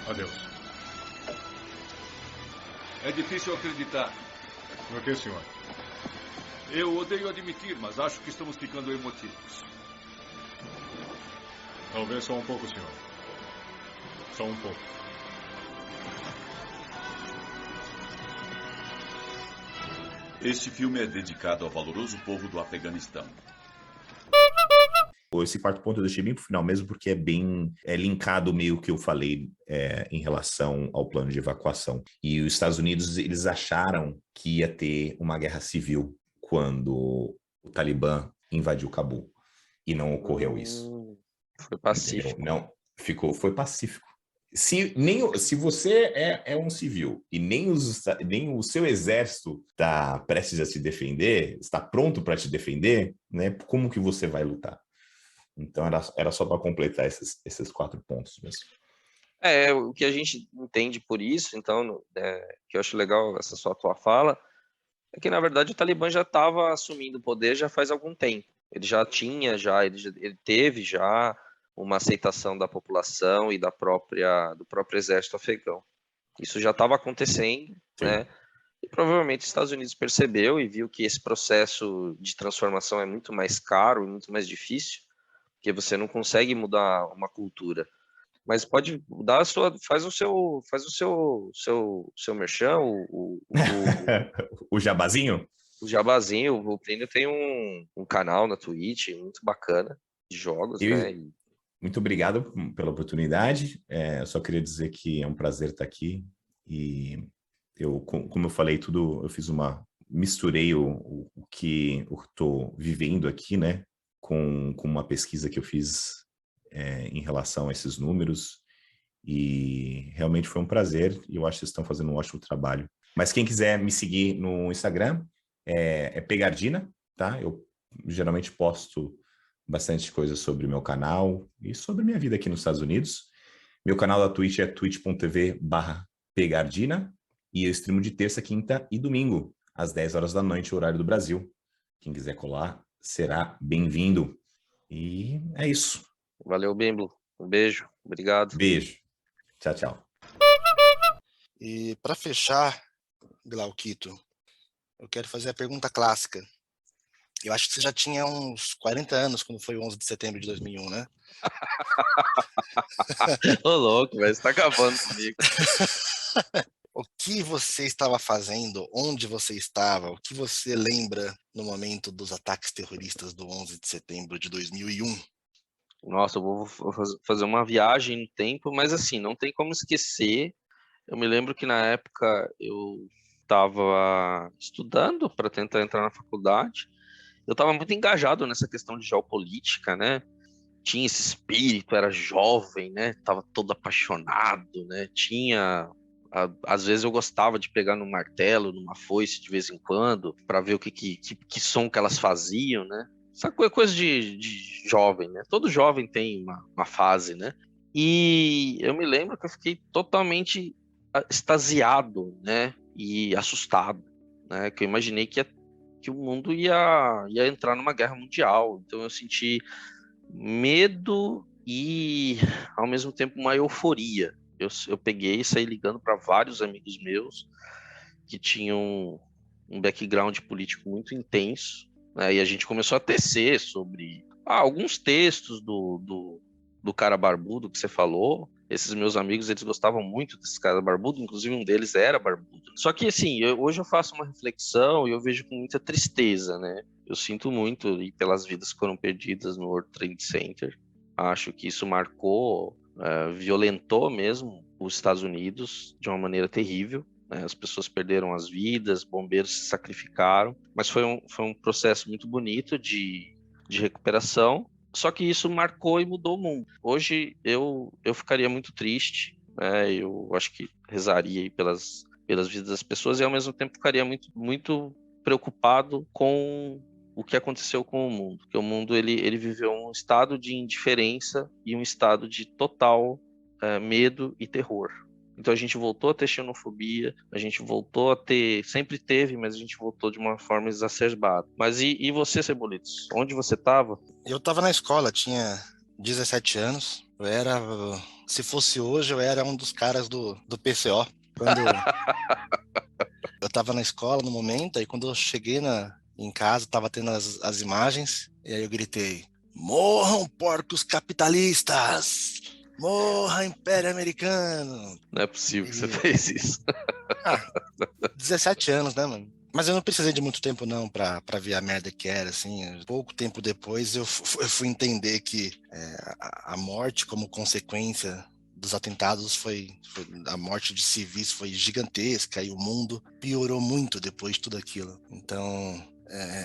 Adeus. É difícil acreditar. No que, senhor? Eu odeio admitir, mas acho que estamos ficando emotivos. Talvez só um pouco, senhor. Só um pouco. Este filme é dedicado ao valoroso povo do Afeganistão. Esse quarto ponto eu deixei bem pro final mesmo, porque é linkado meio que eu falei em relação ao plano de evacuação. E os Estados Unidos, eles acharam que ia ter uma guerra civil quando o Talibã invadiu Cabul. E não ocorreu isso. Foi pacífico. Não, foi pacífico. Se você é um civil e nem o seu exército está prestes a se defender, está pronto para te defender, né? Como que você vai lutar? Então era só para completar esses 4 pontos mesmo. O que a gente entende por isso, então, que eu acho legal essa sua tua fala, é que na verdade o Talibã já estava assumindo o poder já faz algum tempo. Ele já tinha, ele teve já uma aceitação da população e do próprio exército afegão. Isso já estava acontecendo, né? E provavelmente os Estados Unidos percebeu e viu que esse processo de transformação é muito mais caro e muito mais difícil, porque você não consegue mudar uma cultura. Mas pode dar faz o seu merchan, o jabazinho? O jabazinho, o Plínio tem um canal na Twitch muito bacana de jogos, né? Muito obrigado pela oportunidade. Eu só queria dizer que é um prazer estar aqui. E como eu falei, eu fiz misturei o que eu estou vivendo aqui, né? Com uma pesquisa que eu fiz em relação a esses números. E realmente foi um prazer. E eu acho que vocês estão fazendo um ótimo trabalho. Mas quem quiser me seguir no Instagram, é Pegardina, tá? Eu geralmente posto bastante coisa sobre o meu canal e sobre minha vida aqui nos Estados Unidos. Meu canal da Twitch é twitch.tv/Pegardina e eu streamo de terça, quinta e domingo, às 10 horas da noite, horário do Brasil. Quem quiser colar, será bem-vindo. E é isso. Valeu, Bimbo. Um beijo. Obrigado. Beijo. Tchau, tchau. E para fechar, Glauquito, eu quero fazer a pergunta clássica. Eu acho que você já tinha uns 40 anos quando foi o 11 de setembro de 2001, né? Ô, louco, velho, você tá acabando comigo. O que você estava fazendo? Onde você estava? O que você lembra no momento dos ataques terroristas do 11 de setembro de 2001? Nossa, eu vou fazer uma viagem no tempo, mas assim, não tem como esquecer. Eu me lembro que na época eu estava estudando para tentar entrar na faculdade. Eu estava muito engajado nessa questão de geopolítica, né? Tinha esse espírito, era jovem, né? Tava todo apaixonado, né? Às vezes eu gostava de pegar no martelo, numa foice de vez em quando, para ver o que som que elas faziam, né? Essa coisa de jovem, né? Todo jovem tem uma fase, né? E eu me lembro que eu fiquei totalmente extasiado, né? E assustado, né? Que eu imaginei que o mundo ia entrar numa guerra mundial. Então eu senti medo e, ao mesmo tempo, uma euforia. Eu peguei e saí ligando para vários amigos meus que tinham um background político muito intenso, né? E a gente começou a tecer sobre alguns textos do cara barbudo que você falou. Esses meus amigos, eles gostavam muito desse cara barbudo, inclusive um deles era barbudo. Só que, assim, hoje eu faço uma reflexão e eu vejo com muita tristeza, né? Eu sinto muito pelas vidas que foram perdidas no World Trade Center. Acho que isso marcou, violentou mesmo os Estados Unidos de uma maneira terrível, né? As pessoas perderam as vidas, bombeiros se sacrificaram, mas foi um processo muito bonito de recuperação. Só que isso marcou e mudou o mundo. Hoje eu ficaria muito triste, né? Eu acho que rezaria aí pelas vidas das pessoas e ao mesmo tempo ficaria muito preocupado com o que aconteceu com o mundo. Porque o mundo ele viveu um estado de indiferença e um estado de total medo e terror. Então a gente voltou a ter xenofobia, a gente voltou a ter, sempre teve, mas a gente voltou de uma forma exacerbada. Mas e você, Cebolitos? Onde você estava? Eu estava na escola, tinha 17 anos. Eu era, se fosse hoje, eu era um dos caras do PCO. Quando eu estava na escola no momento, aí quando eu cheguei em casa, estava tendo as imagens, e aí eu gritei: morram porcos capitalistas! Morra, Império Americano! Não é possível que você fez isso. 17 anos, né, mano? Mas eu não precisei de muito tempo, não, pra ver a merda que era, assim. Pouco tempo depois, eu fui entender que a morte como consequência dos atentados a morte de civis foi gigantesca e o mundo piorou muito depois de tudo aquilo. Então,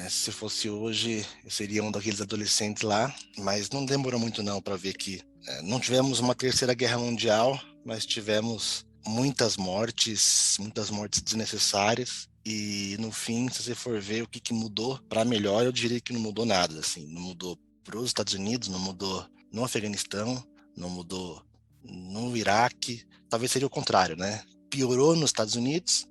se fosse hoje, eu seria um daqueles adolescentes lá, mas não demorou muito, não, pra ver que não tivemos uma terceira guerra mundial, mas tivemos muitas mortes desnecessárias. E no fim, se você for ver o que mudou para melhor, eu diria que não mudou nada. Assim, não mudou para os Estados Unidos, não mudou no Afeganistão, não mudou no Iraque. Talvez seria o contrário, né? Piorou nos Estados Unidos,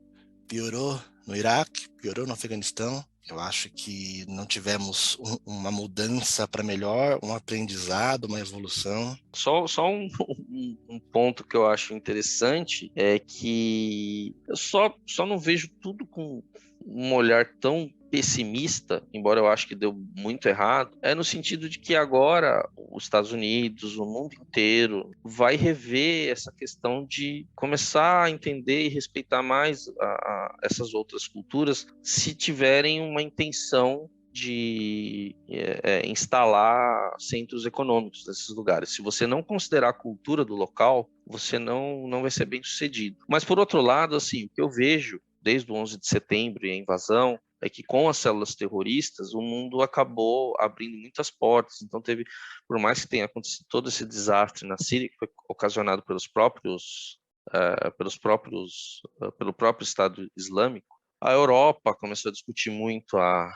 piorou no Iraque, piorou no Afeganistão. Eu acho que não tivemos uma mudança para melhor, um aprendizado, uma evolução. Só um ponto que eu acho interessante é que eu só não vejo tudo com um olhar tão pessimista, embora eu acho que deu muito errado, no sentido de que agora os Estados Unidos, o mundo inteiro, vai rever essa questão de começar a entender e respeitar mais essas outras culturas se tiverem uma intenção de instalar centros econômicos nesses lugares. Se você não considerar a cultura do local, você não vai ser bem sucedido. Mas, por outro lado, assim, o que eu vejo desde o 11 de setembro e a invasão é que com as células terroristas o mundo acabou abrindo muitas portas. Então por mais que tenha acontecido todo esse desastre na Síria, que foi ocasionado pelo próprio Estado Islâmico, a Europa começou a discutir muito a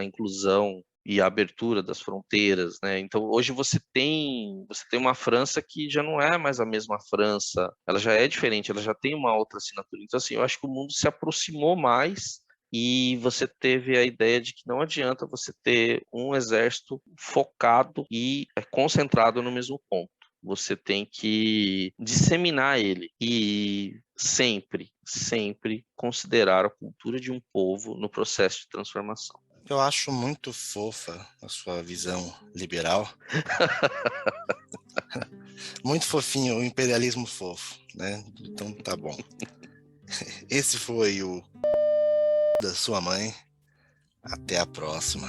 inclusão e a abertura das fronteiras, né? Então hoje você tem uma França que já não é mais a mesma França, ela já é diferente, ela já tem uma outra assinatura. Então assim, eu acho que o mundo se aproximou mais e você teve a ideia de que não adianta você ter um exército focado e concentrado no mesmo ponto. Você tem que disseminar ele e sempre considerar a cultura de um povo no processo de transformação. Eu acho muito fofa a sua visão liberal. Muito fofinho, o imperialismo fofo, né? Então tá bom. Esse foi o da sua mãe. Até a próxima.